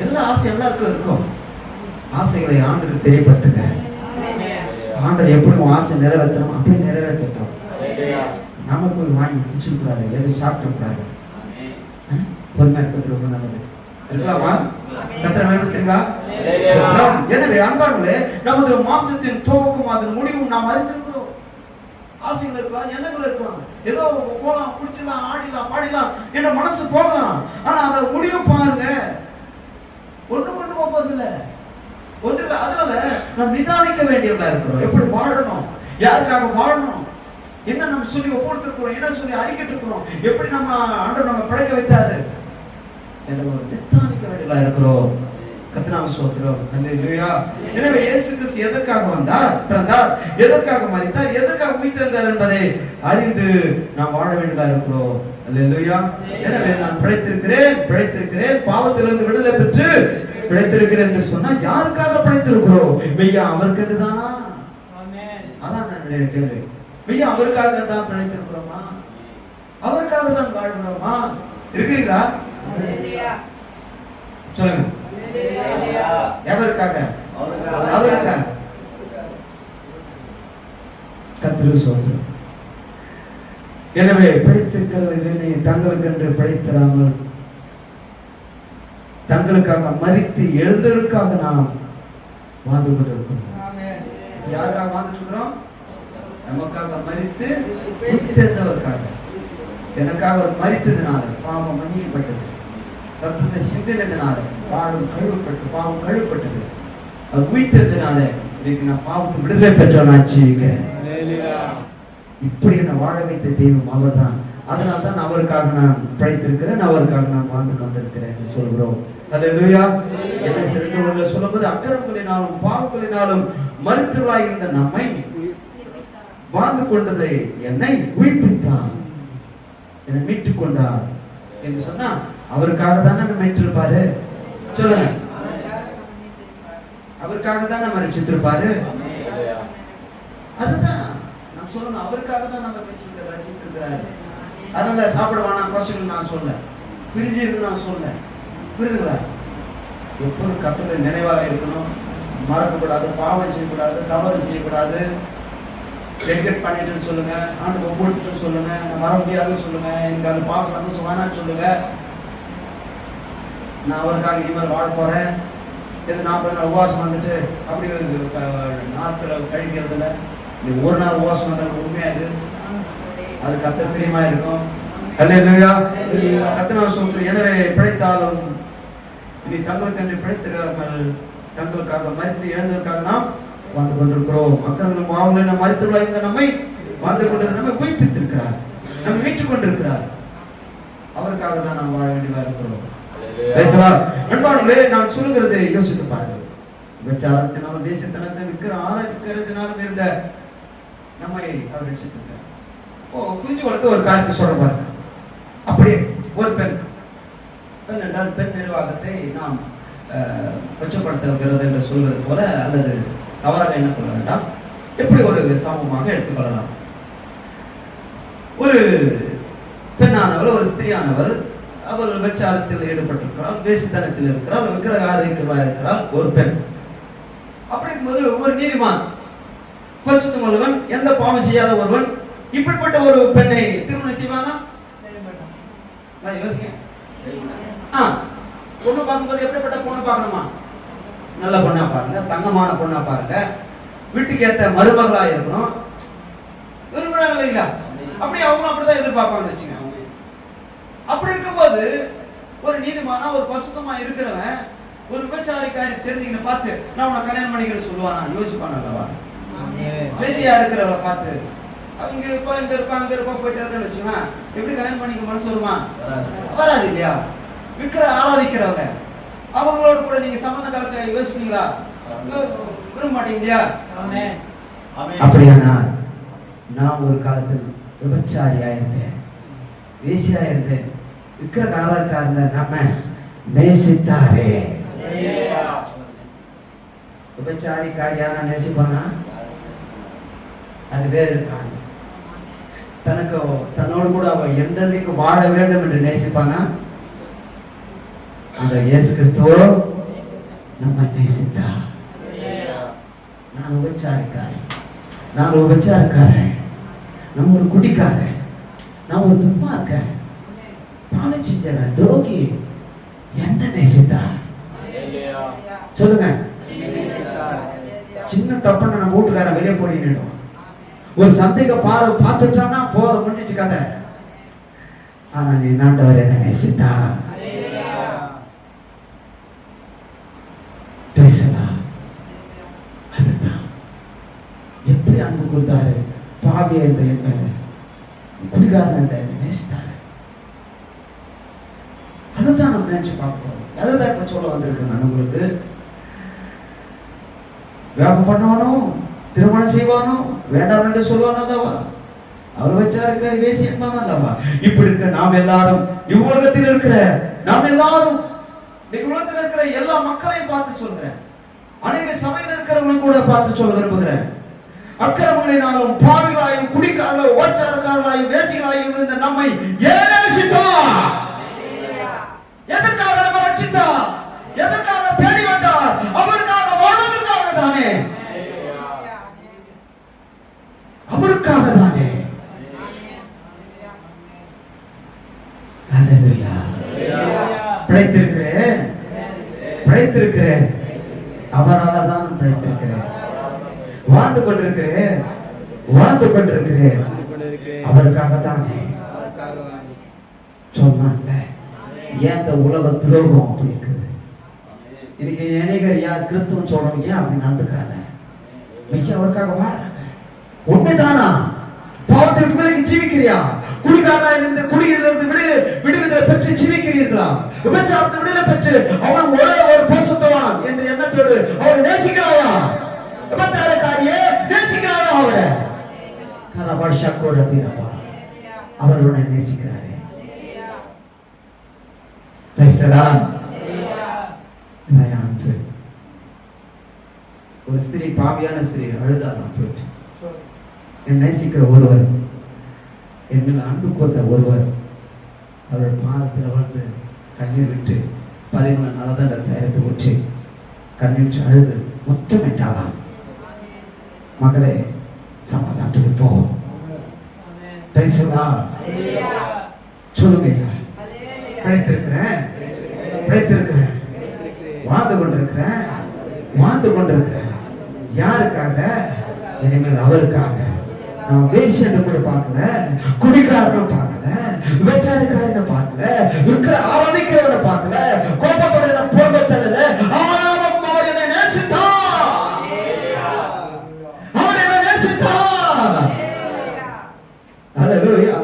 எல்லா ஆசை எல்லாருக்கும் இருக்கும். ஆசைகளை ஆண்டுக்கு தெரியப்பட்டுங்க. ஆண்டர் எப்படி ஆசை நிறைவேற்றணும் அப்படி நிறைவேற்றணும். நாம போய் வாங்கி குடிச்சிடக்கூடாது, எதுவும் சாப்பிடக்கூடாது. பொறுமையா இருக்கிறது ரொம்ப நல்லது. இருக்கலாமா? கர்த்தரை மேம்படுத்துங்களா? எனவே அன்பானவர்களே, நமது மாம்சத்தின் துவக்கம் அதன் முடிவும் நாம் அறிந்திருக்கிறோம். ஆசைகள் இருக்கலாம், எண்ணங்கள் இருக்கலாம், ஏதோ போலாம், குடிச்சலாம், ஆடிலாம், பாடிலாம் என்ற மனசு போகலாம். ஆனா அதை முடிவு பாருங்க, ஒன்று கொண்டு போவதில்லை, ஒன்று. அதனால நாம் நிதானிக்க வேண்டியதா இருக்கிறோம். எப்படி வாழணும், யாருக்காக வாழணும், என்ன நம்ம சொல்லி ஒவ்வொருத்தருக்கிறோம், என்ன சொல்லி அறிக்கிட்டு இருக்கிறோம், எப்படி நம்ம ஆண்டவர் நம்ம படைக்க வைத்தாரு என்ற ஒரு நிதானிக்க வேண்டியதா இருக்கிறோம். கர்த்தராம் ஸ்தோத்திரம். அல்லேலூயா. எனவே இயேசு கிறிஸ்து எதற்காக வந்தார், பிறந்தார், எதற்காக மரித்தார், எதற்காக உயிர்த்தெழுந்தார் என்பதை அறிந்து நாம் வாழ வேண்டியதா இருக்கிறோம். அல்லேலூயா. எனவே நான் பிழைத்திருக்கிறேன், பாவத்திலிருந்து விடுதலை பெற்று பிழைத்திருக்கிறேன் என்று சொன்னா யாருக்காக பிழைத்திருக்கிறோம்? மெய்யா அவருக்கு தானா? அதான் நான் கேள்வி. மெய்யா அவருக்காக தான் பிழைத்திருக்கிறோமா? அவருக்காக தான் வாழ்கிறோமா? இருக்கிறீங்களா? சொல்லுங்க. எவருக்காக? அவருக்காக. கர்த்தருக்கு ஸ்தோத்திரம். எனவே பிழைத்திருக்கிறவர்களை தங்களுக்கென்று பிழைத்தராமல் தங்களுக்காக மரித்து எழுந்ததற்காக நாம் வாழ்ந்து கொண்டிருக்கிறோம். யாருக்காக வாழ்ந்துட்டு இருக்கிறோம்? நமக்காக மரித்து உயிர்த்தெழுந்தவருக்காக. எனக்காக அவர் மரித்ததினால பாவம் மன்னிக்கப்பட்டது, ரத்தத்தை சிந்தினதினால பாவம் கழுவப்பட்டது, அது உயிர்த்ததினால இன்னைக்கு நான் பாவத்தை விடுதலை பெற்றவனாச்சு இருக்கிறேன். இப்படி என்ன வாழ வைத்த தெய்வம் அவர் தான். அதனால தான் அவருக்காக நான் பிழைத்திருக்கிறேன், அவருக்காக நான் வாழ்ந்து கொண்டிருக்கிறேன் சொல்கிறோம். அல்லேலூயா. என்ன சிறந்த சொல்லும்போது அக்கிரமங்களினாலும் பாவங்களினாலும் மரித்தவராய் இருந்த நம்மை வாழ்ந்து கொண்டதை என்னை உயிர்ப்பித்தார், என்னை மீட்டுக் கொண்டார் என்று சொன்னா அவருக்காக தானே நம்ம மீட்டிருப்பாரு. சொல்லுங்க, அவருக்காக தான் நம்ம ரட்சித்திருப்பாரு. அதுதான் நான் சொல்லணும், அவருக்காக தான் நம்ம ரட்சித்திருக்கிறாரு. அதனால சாப்பிடுவானா கோஷங்கள் நான் சொல்ல, பிரிஞ்சு நான் சொல்ல, புரியுதுங்களா? எப்போதும் கர்த்தருடைய நினைவாக இருக்கணும், மறக்கக்கூடாது, பாவம் செய்யக்கூடாது, தவறு செய்யக்கூடாது. டெடிகேட் பண்ணிட்டுன்னு சொல்லுங்க, ஆண்டு ஒவ்வொருத்தரும் சொல்லுங்க, நான் வர முடியாதுன்னு சொல்லுங்க, எனக்கு அது பாவம் சந்தோஷம் வேணான்னு சொல்லுங்க. நான் அவருக்காக இனிமேல் வாழ போறேன், இது 40 நாள் உபவாசம் வந்துட்டு அப்படி நாட்களை கழிக்கிறதுல நீங்க ஒரு நாள் உபவாசம் வந்தாலும் உண்மையாது, அது கர்த்தர் பிரியமா இருக்கும். அல்லேலூயா. கர்த்தர் சொல்றார், எனவே பிழைத்தாலும் இனி தங்களுக்கென்று பிழைத்திருக்காமல் தங்களுக்காக மரித்து எழுந்ததற்காக நாம் வாழ்ந்து கொண்டிருக்கிறோம். மக்களும் பாவங்களும் மரித்தவர்களாய் இருந்த நம்மை வாழ்ந்து கொண்டது நம்மை உயிர்ப்பித்திருக்கிறார், நம்மை மீட்டுக் கொண்டிருக்கிறார். அவருக்காக தான் நாம் வாழ வேண்டியதா இருக்கிறோம். அன்பானவர்களே, நான் சொல்லுகிறதை யோசித்து பாருங்கள். விபச்சாரத்தினாலும் தேசத்தினாலும் விக்கிர ஆராய்ச்சினாலும் இருந்த நம்மை அவர் ரட்சித்திருக்கிறார். புரிஞ்சு கொடுத்து ஒரு காரியத்தை சொல்ல பாருங்க. அப்படியே ஒரு பெண் என்றால் பெண் நிர்வாகத்தை நாம் கொச்சப்படுத்துகிறது என்று சொல்வது போல அல்லது தவறாக என்ன கொள்ள வேண்டாம். எப்படி ஒரு சமூகமாக எடுத்துக்கொள்ளலாம். ஒரு பெண்ணானவள், ஒரு ஸ்திரியானவள், அவள் விபச்சாரத்தில் ஈடுபட்டிருக்கிறாள், வேசித்தனத்தில் இருக்கிறாள், விக்கிரக ஆராதிக்கிறவளாக இருக்கிறாள் ஒரு பெண். அப்படி இருக்கும்போது ஒரு நீதிமான், பரிசுத்தம் உள்ளவன், எந்த பாவம் செய்யாத ஒருவன் இப்படிப்பட்ட ஒரு பெண்ணை திருமணம் செய்வானா? யோசிக்க. பொண்ணு பார்க்கும்போது எப்படிப்பட்ட பொண்ணு பார்க்கணுமா? நல்ல பொண்ணா பாருங்க, தங்கமான பொண்ணா பாருங்க, வீட்டுக்கு ஏற்ற மருமகளா இருக்கணும். விரும்புறாங்க இல்லைங்களா? அப்படி அவங்க அப்படிதான் எதிர்பார்ப்பாங்கன்னு வச்சுங்க. அப்படி இருக்கும்போது ஒரு நீதிமானா, ஒரு பசுத்தமா இருக்கிறவன் ஒரு விபச்சாரிக்காரி தெரிஞ்சுக்கின்னு பார்த்து நான் உன்னை கல்யாணம் பண்ணிக்கிறேன்னு சொல்லுவானா? யோசிப்பான் அல்லவா? பேசியா இருக்கிறவளை பார்த்து அவங்க இருப்பா, இங்க இருப்பா, அங்க இருப்பா போயிட்டு இருக்கேன்னு வச்சுக்கோங்க, எப்படி கல்யாணம் பண்ணிக்க மனசு வருமா? வராது இல்லையா? விக்கிர ஆராதிக்கிறவங்க அவங்களோட கூட நீங்க சம்பந்த காலத்தை யோசிப்பீங்களா? விரும்ப மாட்டீங்களா? அப்படியானா நான் ஒரு காலத்தில் விபச்சாரியா இருந்தேன், வேசியா இருந்தேன், விக்கிர ஆராதிக்கா இருந்த நம்ம நேசித்தாரே. விபச்சாரி காரியான நேசிப்பானா? அது வேறு இருக்கான். தனக்கு தன்னோடு கூட அவ என்றைக்கு வாழ வேண்டும் என்று நேசிப்பானா? அந்த இயேசு கிறிஸ்துவோ நம்ம நேசித்தா. நான் உபச்சாரிக்காரன், நான் ஒரு உபச்சாரக்காரன், நான் ஒரு குடிக்காரன், நான் ஒரு துப்பாக்க பாவம் செஞ்சவன், துரோகி, என்ன நேசித்தா? சொல்லுங்க. சின்ன தப்புன்னு நம்ம வீட்டுக்காரன் வெளியே போடிடும். ஒரு சந்தேக பார்த்துட்டானா போற முடிச்சு கதை. ஆனா நீ நாட்டவர் என்ன நேசித்தா? பேசலாம். அதுதான் எப்படி அன்பு கொடுத்தாரு. பாவிய மேல, குடிகாரன் நேசித்தாரு. அதுதான் நம்ம நினைச்சு பார்க்கிறோம். அதுதான் இப்ப சொல்ல வந்திருக்கு. நான் உங்களுக்கு வியாபம் பண்ணவனும் திருமணம் செய்வானோ வேண்டாம் என்று சொல்லுவான் அல்லவா? அவர் வச்சாருக்காரு வேசி என்பான் அல்லவா? இப்படி இருக்க நாம் எல்லாரும், இவ்வுலகத்தில் இருக்கிற நாம் எல்லாரும், உலகத்தில் இருக்கிற எல்லா மக்களையும் பார்த்து சொல்கிறேன், அநேக சபையில் இருக்கிறவங்களும் கூட பார்த்து சொல்ல விரும்புகிறேன். அக்கிரமங்களினாலும் பாவிகளாயும் குடிக்காரர்களாயும் ஓச்சாரக்காரர்களாயும் வேசிகளாயும் இருந்த நம்மை ஏன் நேசித்தார்? எதற்காக நம்ம ரட்சித்தார்? எதற்காக தேடி வந்தார்? அவருக்காக வாழ்வதற்காக தானே, அவருக்காக தானே. பிழைத்திருக்கிறேன், பிழைத்திருக்கிறேன், அவரால் தான் பிழைத்திருக்கிறேன். வாழ்ந்து கொண்டிருக்கிறேன், வாழ்ந்து கொண்டிருக்கிறேன், அவருக்காக தானே சொன்னாங்க. ஏன் இந்த உலக துரோகம் அப்படி இருக்குது? இன்னைக்கு அநேகர் யார் கிறிஸ்துவம் சொல்றவங்க ஏன் அப்படி நடந்துக்கிறாங்க? மிக அவருக்காக வாழ்றாங்க. உண்மைதானா? பாவத்தை விட்டு ஜீவிக்கிறியா? குடிகாரனா இருந்து குடியிலிருந்து விடுதலை பெற்று ஜீவிக்கிறீர்களா? விபச்சாரத்தை விடுதலை பெற்று அவன் ஒரே ஒரு பரிசுத்தவான் என்ற எண்ணத்தோடு அவரை நேசிக்கிறாயா? விபச்சாரக்காரியே நேசிக்கிறாயா? அவரை அவருடைய நேசிக்கிறாரே. ஒரு ஸ்திரீ, பாவியான ஸ்திரீ அழுதாலாம் போயிட்டு, என் நேசிக்கிற ஒருவர், என்னில் அன்பு கொண்ட ஒருவர் அவருடைய பாதத்தில் வந்து கண்ணீர் விட்டு பரிமள நலதண்ட தயாரித்து ஊற்றி கண்ணீர் அழுது முத்தமிட்டாலாம். மகளே, சமாதானத்துக்கு போ. சொல்லுங்க. பிழைத்திருக்கிறேன், பிழைத்திருக்கிறேன், வாழ்ந்து கொண்டிருக்கிறேன், வாழ்ந்து கொண்டிருக்கிறேன். யாருக்காக? இனிமேல் அவருக்காக. நான் வேசியன்னு கூட பார்க்கல, குடிகாரனை பார்க்கல, விபச்சாரக்காரனை பார்க்கல, விக்கிர ஆராதிக்கிறவனை பார்க்கல, கோபத்தோட நான் போக தரல. ஆனாலும் அவர் என்னை நேசித்தார், அவர் என்னை நேசித்தார். ஹல்லேலூயா.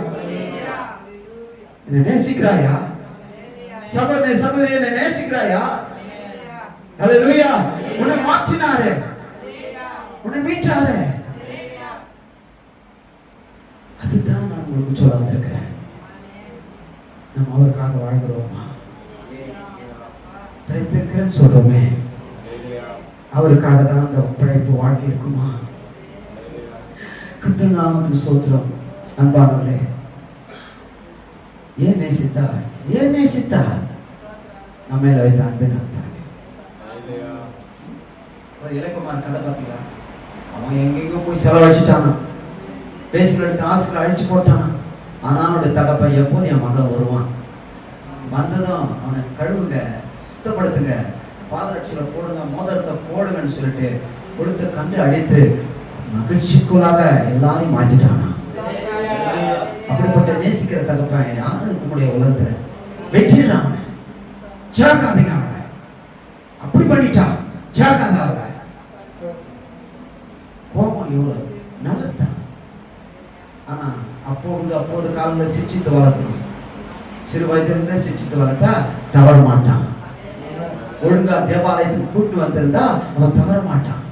என்னை நேசிக்கிறாயா? சகோதரனே, சகோதரி, என்னை நேசிக்கிறாயா? ஹல்லேலூயா. உன்னை மாற்றினாரே, உன்னை மீட்டாரே. அதுதான் நான் உங்களுக்கு சொல்ல வந்திருக்கிறேன். நம்ம அவருக்காக வாழ்கிறோமா? படைத்திருக்கிறேன்னு சொல்றோமே, அவருக்காக தான் அந்த படைப்பு வாழ்க்கை இருக்குமா? கர்த்தர் நாமத்துக்கு ஸ்தோத்திரம். அன்பானவர்களே, ஏன் நேசித்தார்? ஏன் நேசித்தார்? நம்ம மேல வைத்த அன்பினார். இலக்குமார் கதை பார்த்தீங்களா? அவன் எங்கெங்க போய் செலவழிச்சுட்டானா, பேசுகிற இடத்துல ஆசிரியர் அழிச்சு போட்டானா. ஆனா அவனுடைய தகப்பன் எப்போது என் மகன் வருவான், வந்ததும் அவனை கழுவுங்க, சுத்தப்படுத்துங்க, பாதரட்சியில போடுங்க, மோதிரத்தை போடுங்கன்னு சொல்லிட்டு கொடுத்து கண்டு அடித்து மகிழ்ச்சிக்குள்ளாக எல்லாரையும் மாற்றிட்டானா. அப்படிப்பட்ட நேசிக்கிற தகப்பன் யாரும் நம்முடைய உலகத்துல வெற்றிடுறாங்க. ஜாகாதீங்க, அவனை அப்படி பண்ணிட்டான். ஜாகாத அவளை கோபம் இவ்வளவு நல்லதான். ஆனா அப்போது காலங்களில் சிரிச்சித்து வளர்க்கணும். சிறு வயதிலிருந்தே சிரிச்சித்து வளர்த்தா தவற மாட்டான். ஒழுங்கா தேவாலயத்துக்கு கூட்டு வந்திருந்தா அவன் தவற மாட்டான்.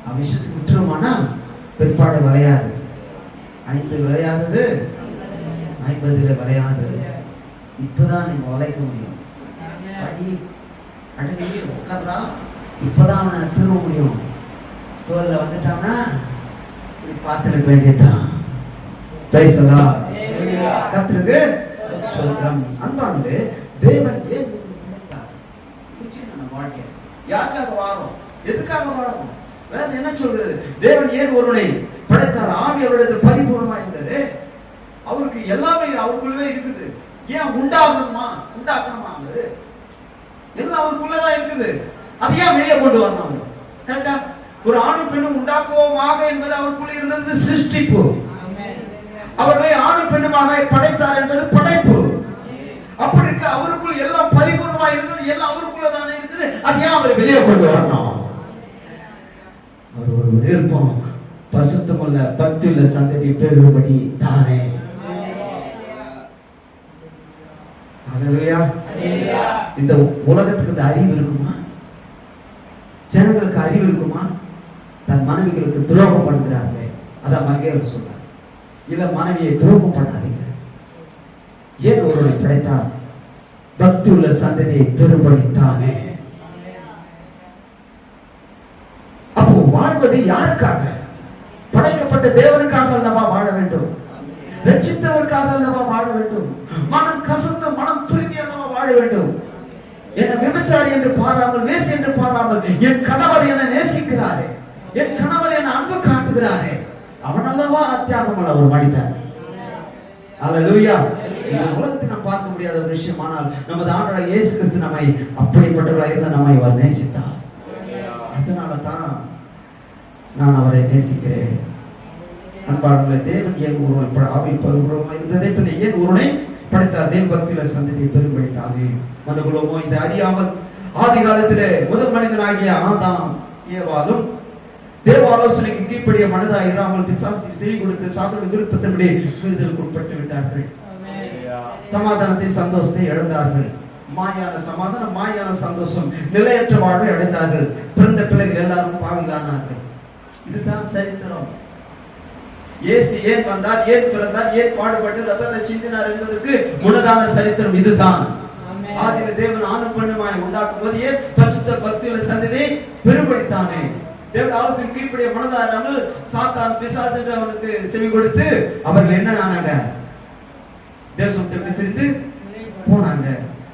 அவன் விஷயத்துக்கு விட்டுருமானா பிற்பாடு விளையாது. 5 விளையாதது 50 விளையாது. இப்பதான் நீங்க உழைக்க முடியும். அடி உட்கார்ந்தா இப்பதான் அவனை திரும்ப முடியும். தோல்ல வந்துட்டான்னா இப்படி பார்த்துருக்க வேண்டியதுதான். கர்த்தருக்கு ஸ்தோத்திரம். அன்பானவர்களே, தேவன் ஏன் வாழ்க்கை யாருக்காக வாழும்? எதுக்காக வாழும்? வேற என்ன சொல்றது? தேவன் ஏன் ஒருவனை படைத்தார்? ஆவி அவருடைய பரிபூர்ணமா இருந்தது. அவருக்கு எல்லாமே அவருக்குள்ளவே இருக்குது. ஏன் உண்டாகணுமா? உண்டாக்கணுமா? எல்லாம் அவருக்குள்ளதான் இருக்குது. அதையா வெளியே கொண்டு வரணும். கரெக்டா? ஒரு ஆணும் பெண்ணும் உண்டாக்குவோமாக என்பது அவருக்குள்ள இருந்தது சிருஷ்டிப்பு. அவர்களை ஆணும் பெண்ணுமாக படைத்தார் என்பது படைப்பு. அப்படி இருக்க அவருக்குள் எல்லாம் பரிபூர்ணமா இருந்தது. எல்லாம் அவருக்குள்ளதானே இருக்குது. அதையா அவர் வெளியே கொண்டு வரணும். அவர் ஒரு விருப்பம், பரிசுத்தமுள்ள பக்தியுள்ள சந்ததி பெறும்படி தானே. இந்த உலகத்துக்கு இந்த அறிவு இருக்குமா? ஜனங்களுக்கு அறிவு இருக்குமா? தன் மனைவிகளுக்கு துரோகம் பண்ணுகிறார்கள். அதான் மகேவர் சொல்றார், இல்ல மனைவியை துரோகம் பண்ணாதீங்க. ஏன் ஒருவனை படைத்தார்? பக்தி உள்ள சந்ததியை பெறும்படித்தானே. அப்போ வாழ்வது யாருக்காக? படைக்கப்பட்ட தேவனுக்காக அல்லவா வாழ வேண்டும். ரட்சித்தவருக்காக அல்லவா வாழ வேண்டும். மனம் கசந்து மனம் துருங்கி அல்லவா வாழ வேண்டும். என்னை விபச்சாரி என்று பாராமல், வேசி என்று பாராமல், என் கணவர் என்னை நேசிக்கிறாரே, என் கணவர் என்னை அன்பு காட்டுகிறாரே, அவன் அல்லவா அத்தியாகம் ஒரு மனிதன். அல்லேலூயா. இந்த உலகத்தை நாம் பார்க்க முடியாத ஒரு விஷயம். ஆனால் நமது ஆண்டவர் இயேசு கிறிஸ்து நம்மை அப்படிப்பட்டவர்களாக இருந்த நம்மை அவர் நேசித்தார். அதனால தான் நான் அவரை நேசிக்கிறேன். அன்பார்ந்த தேவன் ஏன் ஒருவனை ஆவி பரிபூர்ணமாக இருந்ததை பின்ன ஏன் ஒருவனை படைத்தார்? தேவ பக்தியில சந்ததியை பெரும்படித்தானே. மனுகுலமோ இந்த அறியாமல் ஆதி காலத்திலே முதல் மனிதனாகிய ஆதாம் ஏவாளும் தேவ ஆலோசனைக்கு கீழ்ப்படிய மனதாய் இராமல் பிசாசு செவி கொடுத்து சாத்தானுடைய விருப்பத்தின்படி மீறுதலுக்கு உட்பட்டு விட்டார்கள். சமாதானத்தை சந்தோஷத்தை இழந்தார்கள். மாயான சமாதானம், மாயான சந்தோஷம், நிலையற்ற வாழ்வை அடைந்தார்கள். பிறந்த பிள்ளைகள் எல்லாரும் பாவிகளானார்கள். இதுதான் சரித்திரம். இயேசு ஏன் வந்தார், ஏன் பிறந்தார், ஏன் பாடுபட்டு ரத்தத்தை சிந்தினார் என்பதற்கு முன்னதான சரித்திரம் இதுதான். ஆதியில தேவன் ஆணும் பெண்ணுமாய் உண்டாக்கும் போது ஏன் பரிசுத்த பக்தியுள்ள சந்ததியை பெரும்படித்தானே. தேவன் ஆலோசனை கீழ்ப்படிய மனதாராமல் சாத்தான் பிசாசு என்று அவனுக்கு செவி கொடுத்து அவர்கள் என்ன ஆனாங்க? தேசத்தை பிரித்து போனாங்க.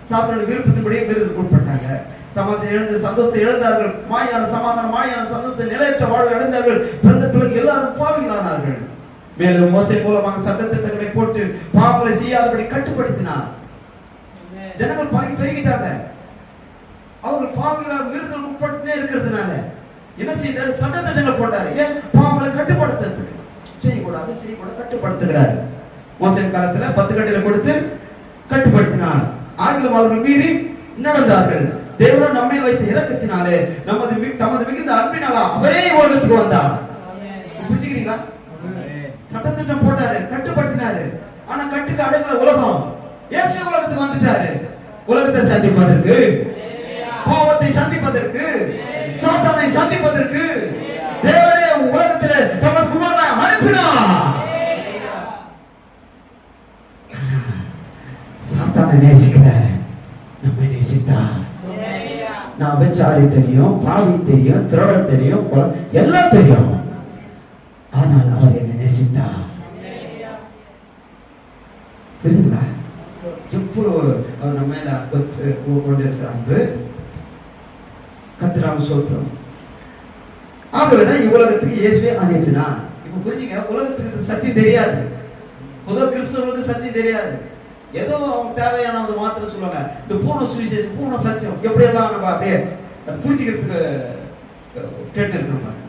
சாத்தானுடைய விருப்பத்தின்படியே மீறுதலுக்கு உட்பட்டாங்க. சமாதானம் இழந்து சந்தோஷத்தை இழந்தார்கள். மாயான சமாதானம், மாயான சந்தோஷத்தை, நிலையற்ற வாழ்வை அடைந்தார்கள். பிறந்த பிள்ளைகள் எல்லாரும் பாவிகளானார்கள். மேலும் மோசே மூலமாக சட்டத்திட்டங்களை போட்டு பாவங்களை செய்யாதபடி கட்டுப்படுத்தினார். ஜனங்கள் பாவி பெருகிட்டாங்க. அவர்கள் பாவிகளால் மீறுதலுக்கு உட்பட்டே இருக்கிறதுனால என்ன செய்தார்? சட்டத்திட்டங்களை போட்டார். ஏன்? பாவங்களை கட்டுப்படுத்துறது. செய்யக்கூடாது, செய்யக்கூடாது, கட்டுப்படுத்துகிறார். மோசே காலத்துல 10 கட்டளை கொடுத்து கட்டுப்படுத்தினார். ஆகிலும் அவர்கள் மீறி நடந்தார்கள். தேவன் நம்மை வைத்த இரக்கத்தினாலே தமது மிகுந்த அன்பினால அவரே உலகத்துக்கு வந்தார். புரிஞ்சுக்கிறீங்களா? சட்டத்திட்டம் போட்டாரு, கட்டுப்படுத்தினாரு. ஆனா கட்டுக்கு அடங்கல உலகம். இயேசு உலகத்துக்கு வந்துட்டாரு. உலகத்தை சந்திப்பதற்கு, பாவத்தை சந்திப்பதற்கு, சாத்தானை சந்திப்பதற்கு தேவனே உலகத்திலே தமது குமாரனை அனுப்பினார். சாத்தானை நேசிக்கல, நம்மை நேசித்தார். அபச்சாரி தெரியும், பாவி தெரியும், திருடன் தெரியும், எல்லாம் தெரியும். ஆனால் அவர் என்னை நேசித்தார். புரியுதுங்களா? எவ்வளவு அவர் நம்ம மேல கொண்டிருக்கிற அன்பு. கர்த்தராம் சோத்திரம். ஆகவேதான் இவ்வுலகத்துக்கு இயேசுவே அனுப்பினார். இப்ப புரிஞ்சுங்க, உலகத்துக்கு சத்தியம் தெரியாது, பொதுவாக கிறிஸ்தவர்களுக்கு சத்தியம் தெரியாது. ஏதோ அவங்க தேவையானது மாத்திரம் சொல்லுவாங்க. இந்த பூர்ண சுவிசேஷம், பூர்ண சத்தியம் எப்படி எல்லாம் நம்ம அப்படியே புரிஞ்சுக்கிறதுக்கு கேட்டு இருக்கிறோம்.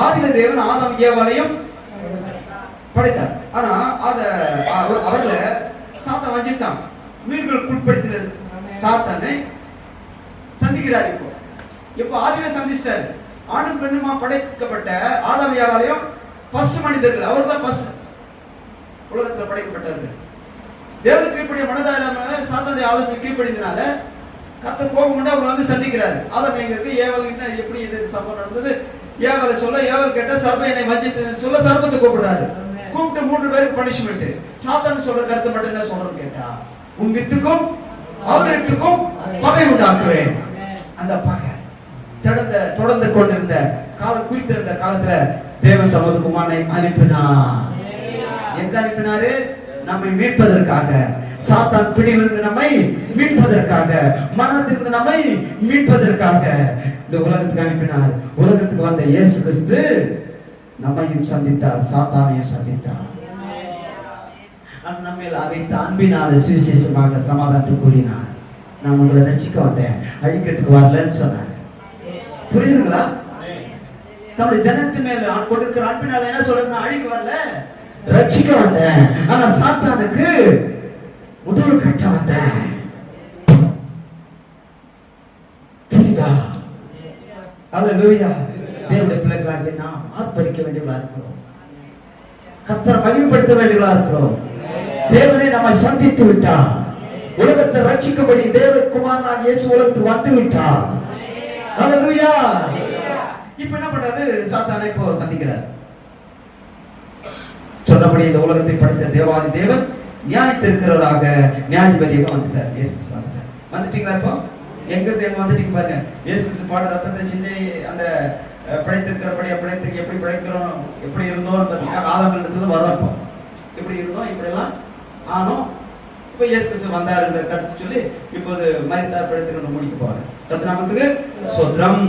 ஆதியில தேவன் ஆதாம் ஏவாளையும் படைத்தார். ஆனா அவர்ல சாத்தான் வஞ்சித்தான். மீன்கள் உட்படுத்தினது சாத்தானை சந்திக்கிறார். இப்போ ஆதியில சந்திச்சாரு. ஆணும் பெண்ணுமா படைக்கப்பட்ட ஆதாம் ஏவாளையும் பசு மனிதர்கள், அவர்கள் பசு உலகத்துல படைக்கப்பட்டார்கள். தேவனுக்கு கீழ்ப்படிய மனதா இல்லாம சாத்தானுடைய ஆலோசனை கீழ்ப்படிந்தனால கர்த்தர் கோபம் கொண்டு அவர் வந்து சந்திக்கிறாரு. ஆதாம் எங்க இருக்கு, ஏவாள் கிட்ட எப்படி இது சம்பவம் நடந்தது, ஏவாளை சொல்ல, ஏவாள் கேட்ட சர்ப என்னை வஞ்சித்தது சொல்ல சர்பத்தை கூப்பிடுறாரு. கூப்பிட்டு 3 பேருக்கு பனிஷ்மெண்ட். சாத்தான் சொல்ற கருத்து மட்டும் என்ன சொல்றேன்னு கேட்டா, உன் வித்துக்கும் அவன் வித்துக்கும் பகை உண்டாக்குவேன். அந்த பகை தொடர்ந்து கொண்டிருந்த காலம், குறித்திருந்த காலத்துல தேவன் தமது குமாரனை அனுப்பினார். எங்க அனுப்பினாரு? நம்மை மீட்பதற்காக. சாத்தான் பிடியிலிருந்து நம்மை மீட்பதற்காக, மரணத்திலிருந்து நம்மை மீட்பதற்காக இந்த உலகத்துக்கு அனுப்பினார். உலகத்துக்கு வந்த இயேசு கிறிஸ்து நம்மையும் சந்தித்தார், சாத்தானையும் சந்தித்தார். நம்மையில் அவைத்த அன்பினால சுவிசேஷமாக சமாதானத்தை கூறினார். நான் உங்களை ரட்சிக்க வந்தேன், அழிக்கிறதுக்கு வரலன்னு சொன்னார். புரியுதுங்களா? நம்முடைய ஜனத்து மேல கொடுக்கிற அன்பினால என்ன சொல்றேன், அழிக்க வரல, ரட்சிக்க வந்தேன். ஆனா சாத்தானுக்கு முதல் கட்ட வந்தேன். புரியுதா? அல்லேலூயா. தேவனுடைய பிள்ளைகளாகிய நாம் ஆர்ப்பரிக்க வேண்டியவர்களா இருக்கிறோம். கர்த்தரை மகிமைப்படுத்த வேண்டியவர்களா இருக்கிறோம். தேவனே நம்மை சந்தித்து விட்டார். உலகத்தை ரட்சிக்கும்படி தேவகுமாரனாகிய இயேசு உலகத்துக்கு வந்து விட்டார். அல்லேலூயா. இப்ப என்ன பண்றாரு? சாத்தானை இப்போ சந்திக்கிறார். சொன்னபடி இந்த உலகத்தை படைத்த தேவாதி தேவன் நியாயத்திற்கிறவராக நியாயாதிபதியாக வந்துட்டார். இயேசு வந்துட்டார். வந்துட்டீங்களா? இப்போ எங்க தேவன் வந்துட்டீங்க பாருங்க. இயேசு பாட ரத்தத்தை சிந்தி அந்த படைத்திருக்கிறபடி படைத்து எப்படி படைக்கிறோம், எப்படி இருந்தோம், ஆதாமிலிருந்து வரோம். இப்போ எப்படி இருந்தோம், இப்படி எல்லாம் ஆனோம். இப்ப இயேசு கிறிஸ்து வந்தார் என்ற கருத்து சொல்லி இப்போது மரித்தார், படைத்து முடிக்க போறாரு. கர்த்தருக்கு ஸ்தோத்திரம்.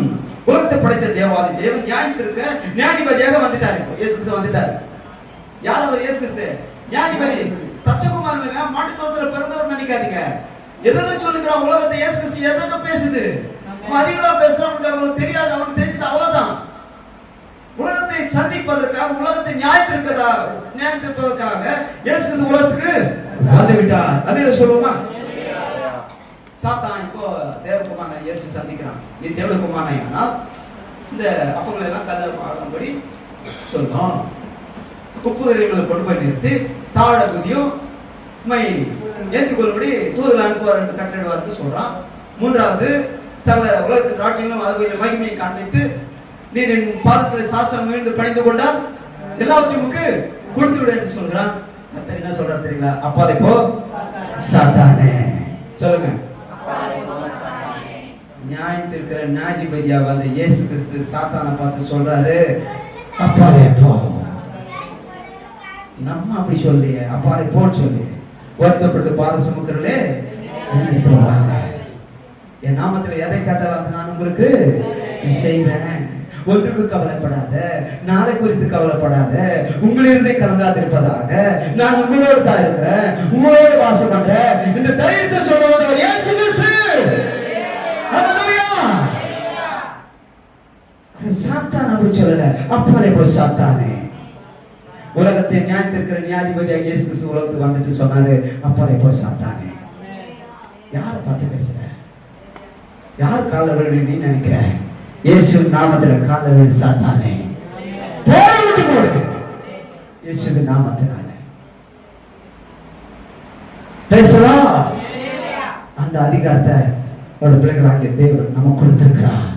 உலகத்தை படைத்த தேவாதி தேவன் நியாயத்திற்க நியாயாதிபதியாக வந்துட்டார். இப்போ இயேசு கிறிஸ்து வந்துட்டார். யார் அவர்? இயேசு கிறிஸ்து நியாயாதிபதி. தச்சகுமாரன் மாட்டு தோட்டத்துல பிறந்தவர் நினைக்காதீங்க. எதோ சொல்லுகிறான் உலகத்தை. இயேசு கிறிஸ்து எதோ பேசுது, அறிவுலா பேசுறவங்களுக்கு அவங்களுக்கு தெரியாது, அவனுக்கு தெரிஞ்சது அவ்வளவுதான். உலகத்தை சந்திப்பதற்காக, உலகத்தை நியாயத்திற்பதற்காக இயேசு கிறிஸ்து உலகத்துக்கு வந்து விட்டார். அப்படின்னு சொல்லுவோமா? சாத்தான் இப்போ தேவகுமாரனை இயேசு சந்திக்கிறான். நீ தேவகுமாரனை ஆனால் இந்த அப்பங்களை எல்லாம் கல்லும்படி சொல்லும். குப்புதறிகளை கொண்டு போய் நிறுத்தி தாழ குதியும் ஏற்றுக்கொள்ளும்படி தூதர்கள் அனுப்புவார் என்று கட்டளையிடுவார் சொல்றான். 3வது சகல உலகத்தின் ராஜ்யங்களும் அது மகிமையை காண்பித்து நீர் என் பாதத்தில் சாஸ்திரம் மீண்டு பணிந்து கொண்டால் எல்லாத்தையும் கொடுத்து விட என்று சொல்கிறான். கர்த்தர் என்ன சொல்றாரு தெரியுங்களா? அப்பாதை போ சாத்தானே. சொல்லுங்க. நியாயத்திற்கிற நியாயாதிபதியா வந்த இயேசு கிறிஸ்து சாத்தானை பார்த்து சொல்றாரு, அப்பாதை போ. நம்ம அப்படி சொல்லி அப்பாதை போன்னு சொல்லி வருத்தப்பட்டு பாத சுமக்கிறே போவாங்க. என் நாமத்துல எதை கேட்டாலும் நான் உங்களுக்கு செய்வேன். ஒன்றுக்கு கவலைப்படாத, நாளை குறித்து கவலைப்படாத, உங்களிருந்தே கலங்காதிருப்பதாக நான் உங்களோடு தான் இருக்கிறேன், உங்களோடு வாசம் பண்றேன். இந்த தைரியத்தை சொல்லுவது இயேசு கிறிஸ்து. ஹல்லேலூயா. சாத்தான் அப்படி சொல்லல, அப்பாலே போ சாத்தானே. உலகத்தை நியாயத்திற்கிற நியாயாதிபதியாக இயேசு கிறிஸ்து உலகத்துக்கு வந்துட்டு சொன்னாரு, அப்பாலே போ சாத்தானே. யாரை பார்த்து பேசுற? யார் காலவர்கள் நீ நினைக்கிற? இயேசு நாமத்துல காலவர்கள் சாத்தானே போய் போடு. இயேசுவின் நாமத்தினால பேசலாம். அந்த அதிகாரத்தை ஒரு பிள்ளைகளாகிய தேவன் நம்ம கொடுத்திருக்கிறார்.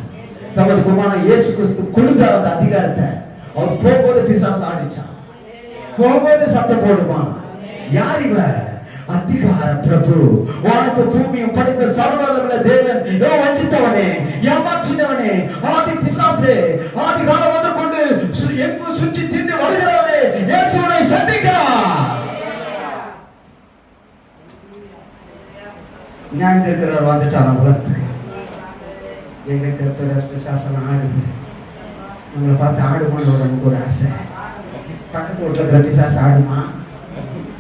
தமது குமாரன் இயேசு கிறிஸ்து கொடுத்த அந்த அதிகாரத்தை அவர் போகும்போது பிசாசு ஆடிச்சான், போகும்போது சத்தம் போடுவான். யார் இவ? அதிகார பிரபு, வானத்தை பூமியும் படைத்த சர்வவல்லமையுள்ள தேவன், வஞ்சித்தவனே, ஏமாற்றினவனே, ஆதி பிசாசே, ஆதி காலம் முதல் கொண்டு எங்கு சுற்றி திண்டு வருகிறவனே, இயேசுவை சந்திக்கிறார். ஞாயிறு இருக்கிறவர் வந்துட்டாராம் உலகத்துக்கு. எங்க பிசாசம் ஆடுது, நம்மளை பார்த்து ஆடுமான்னு நமக்கு ஒரு ஆசை. பக்கத்து வீட்டுல இருக்கிற பிசாசு ஆடுமா?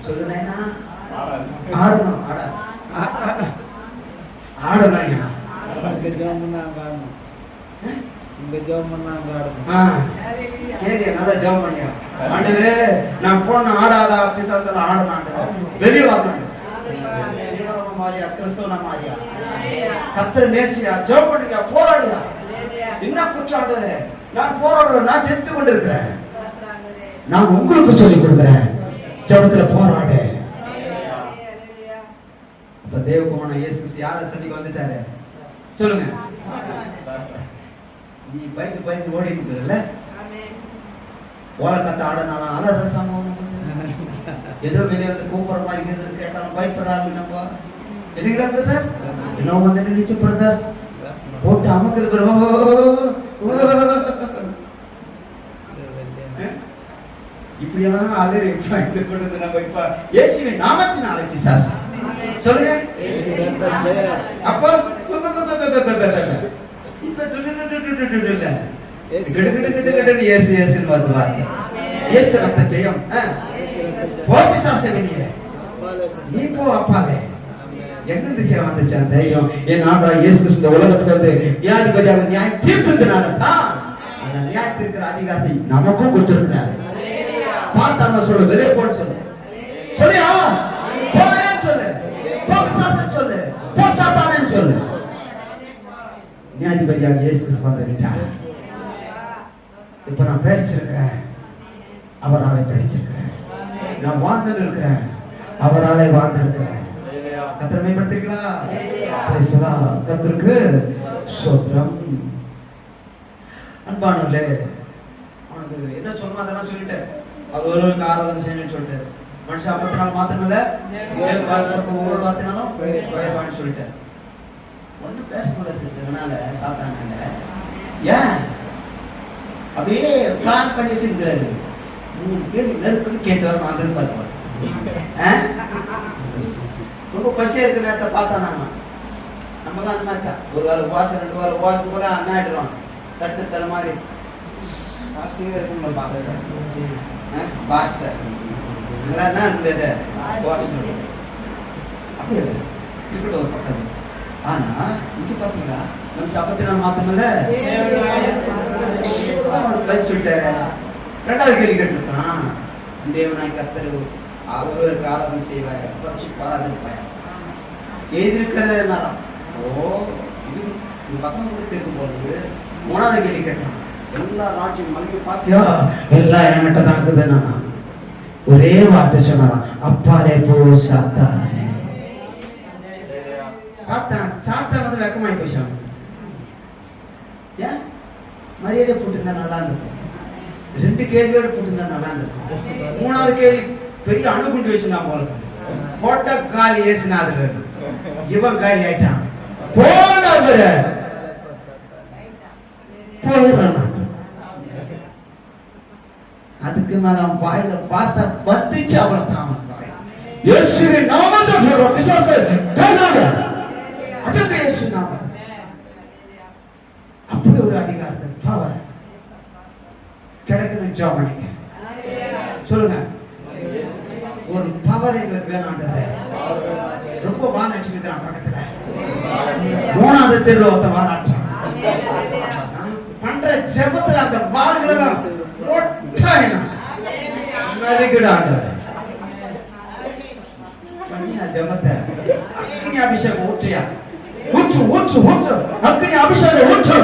சொல்லுனா ஆடணும், ஆடணும். நான் போன ஆடாத பிசாசு ஆடணும், வெளியே வரணும். கர்த்தர் நேசியா, ஜெபம் பண்ணுங்க, போராடுங்க. என்ன குற்றாடுற? நான் போராடுறேன், நான் ஜெபித்து கொண்டிருக்கிறேன். நான் உங்களுக்கு சொல்லிக் கொடுக்கிறேன், ஜெபத்துல போராடு. அப்ப தேவகுமாரன் இயேசு கிறிஸ்து யார சந்திக்க வந்துட்டாரு? சொல்லுங்க. நீ பயந்து ஓடி இருக்கிறல்ல, ஓலக்கத்த ஆடனாலும் அலற சம்பவம், ஏதோ வெளியே வந்து கூப்பிடுற மாதிரி கேட்டாலும் பயப்படாது. நம்ம எதுக்குதான் பிரதர் என்ன வந்து நினைச்சு பிரதர் போட்டு அமக்குறது இப்படியெல்லாம் அலறி கொண்டு நம்ம இப்ப இயேசுவின் நாமத்தினால பிசாசு சொல்லுங்க. அப்ப இப்ப இயேசு இயேசுன்னு வருவாங்க. இயேசு ரத்த ஜெயம். போ பிசாசே வெளியே, நீ போ அப்பாவே. எங்க வந்துச்சு அந்த தைரியம்? என் ஆண்டவராகிய இயேசு கிறிஸ்து உலகத்துக்கு வந்து நியாயாதிபதியாக நியாயம் தீர்ப்பதனால தான் அந்த நியாயத்திற்கிற அதிகாரத்தை நமக்கும் கொடுத்திருக்கிறார். பார்த்தாம சொல்லு, வெளியே போன்னு சொல்லு, சொல்லியா போறேன்னு சொல்லு, போசாசன் சொல்லு, போசாத்தானேன்னு சொல்லு. நியாயாதிபதியாக இயேசு கிறிஸ்து வந்து விட்டார். இப்ப நான் பேசிச்சிருக்கிறேன், அவராலே பேசிச்சிருக்கிறேன். நான் வாழ்ந்து இருக்கிறேன், அவராலே வாழ்ந்து இருக்கிறேன். கர்த்தரை மேம்படுத்துறீங்களா? கர்த்தருக்கு ஸ்தோத்திரம். அன்பானவர்களே, அவனுக்கு என்ன சொல்லணும் அதெல்லாம் சொல்லிட்டேன். அவர் ஒருவருக்கு ஆராதனை செய்யணும்னு சொல்லிட்டாரு. மனுஷன் 50 நாள் மாத்திரமில்ல, ஒரு வார்த்தைனாலும் குறைபான்னு சொல்லிட்டாரு. ஒன்னும் பேச முடியல சாத்தானால. ஏன் அப்படியே பிளான் பண்ணி வச்சிருக்கிறாரு. 3 கேள்வி நெருப்புன்னு கேட்டு வர மாதிரி பார்த்துவாங்க. ரொம்ப பசியா இருக்கிற நேரத்தை பார்த்தா நம்மளாம் அந்த மாதிரி தான். ஒரு வாரம் உபாசம், 2 வாரம் உபாசம் கூட அண்ணாயிடுறோம். தட்டு தலை மாதிரி பாஸ்டிங்கே இருக்கும். பாஸ்டர் அப்படி இருக்கட்டும் ஒரு பக்கம். ஆனா இங்க பாத்தீங்களா, மனுஷன் 50 நாள் மாத்தமில்ல சொல்லிட்டாரு. 2வது கேள்வி கேட்டிருக்கான், தேவனாய் கர்த்தர் ஒருவருக்கு ஆராதனை செய்வார், பாராதிருப்பார். எழுதியிருக்கிற நேரம் இது பசங்க கூட தெரிந்து போறது. 3வது கேள்வி கேட்டான், எல்லா நாட்டையும் மலைக்கு பாத்தியா, எல்லாம் என்கிட்ட தான் இருக்குது. ஒரே வார்த்தை சொன்னாராம், அப்பாலே போ சாத்தானே. பார்த்தான், சாத்தான் வந்து வெக்கமாயி போயிச்சான். ஏன் மரியாதை போட்டுருந்தா நல்லா இருந்திருக்கும். 2 கேள்வியோட போட்டுருந்தா நல்லா இருந்திருக்கும். 3வது கேள்வி பெரிய அணுகுண்டு வச்சுதான் போல. போட்ட காலி ஏசுனாது, இவன் காலி ஆயிட்டான். அதுக்கு மேல அவன் வாயில பார்த்த பத்திச்சு அவ்வளவுதான். இயேசுவின் நாமத்தை சொல்றோம், பிசாசு பேசாத, அடங்க இயேசு நாமம். அப்படி ஒரு அதிகாரத்தை பவர் கிடைக்கணும். ஜாமணிங்க சொல்லுங்க, ஒரு பவர் எங்களுக்கு வேணாண்டது. ரொம்ப வாராட்டி இருக்கிறான் பக்கத்துல. 3வது தெருவில் ஒருத்த வாராட்டான். பண்ற ஜெபத்துல அந்த வாழ்கிறவன் ஜெபத்தை அக்னி அபிஷேகம் ஊற்றியா, ஊற்று ஊற்று ஊற்று, அக்னி அபிஷேகம் ஊற்று.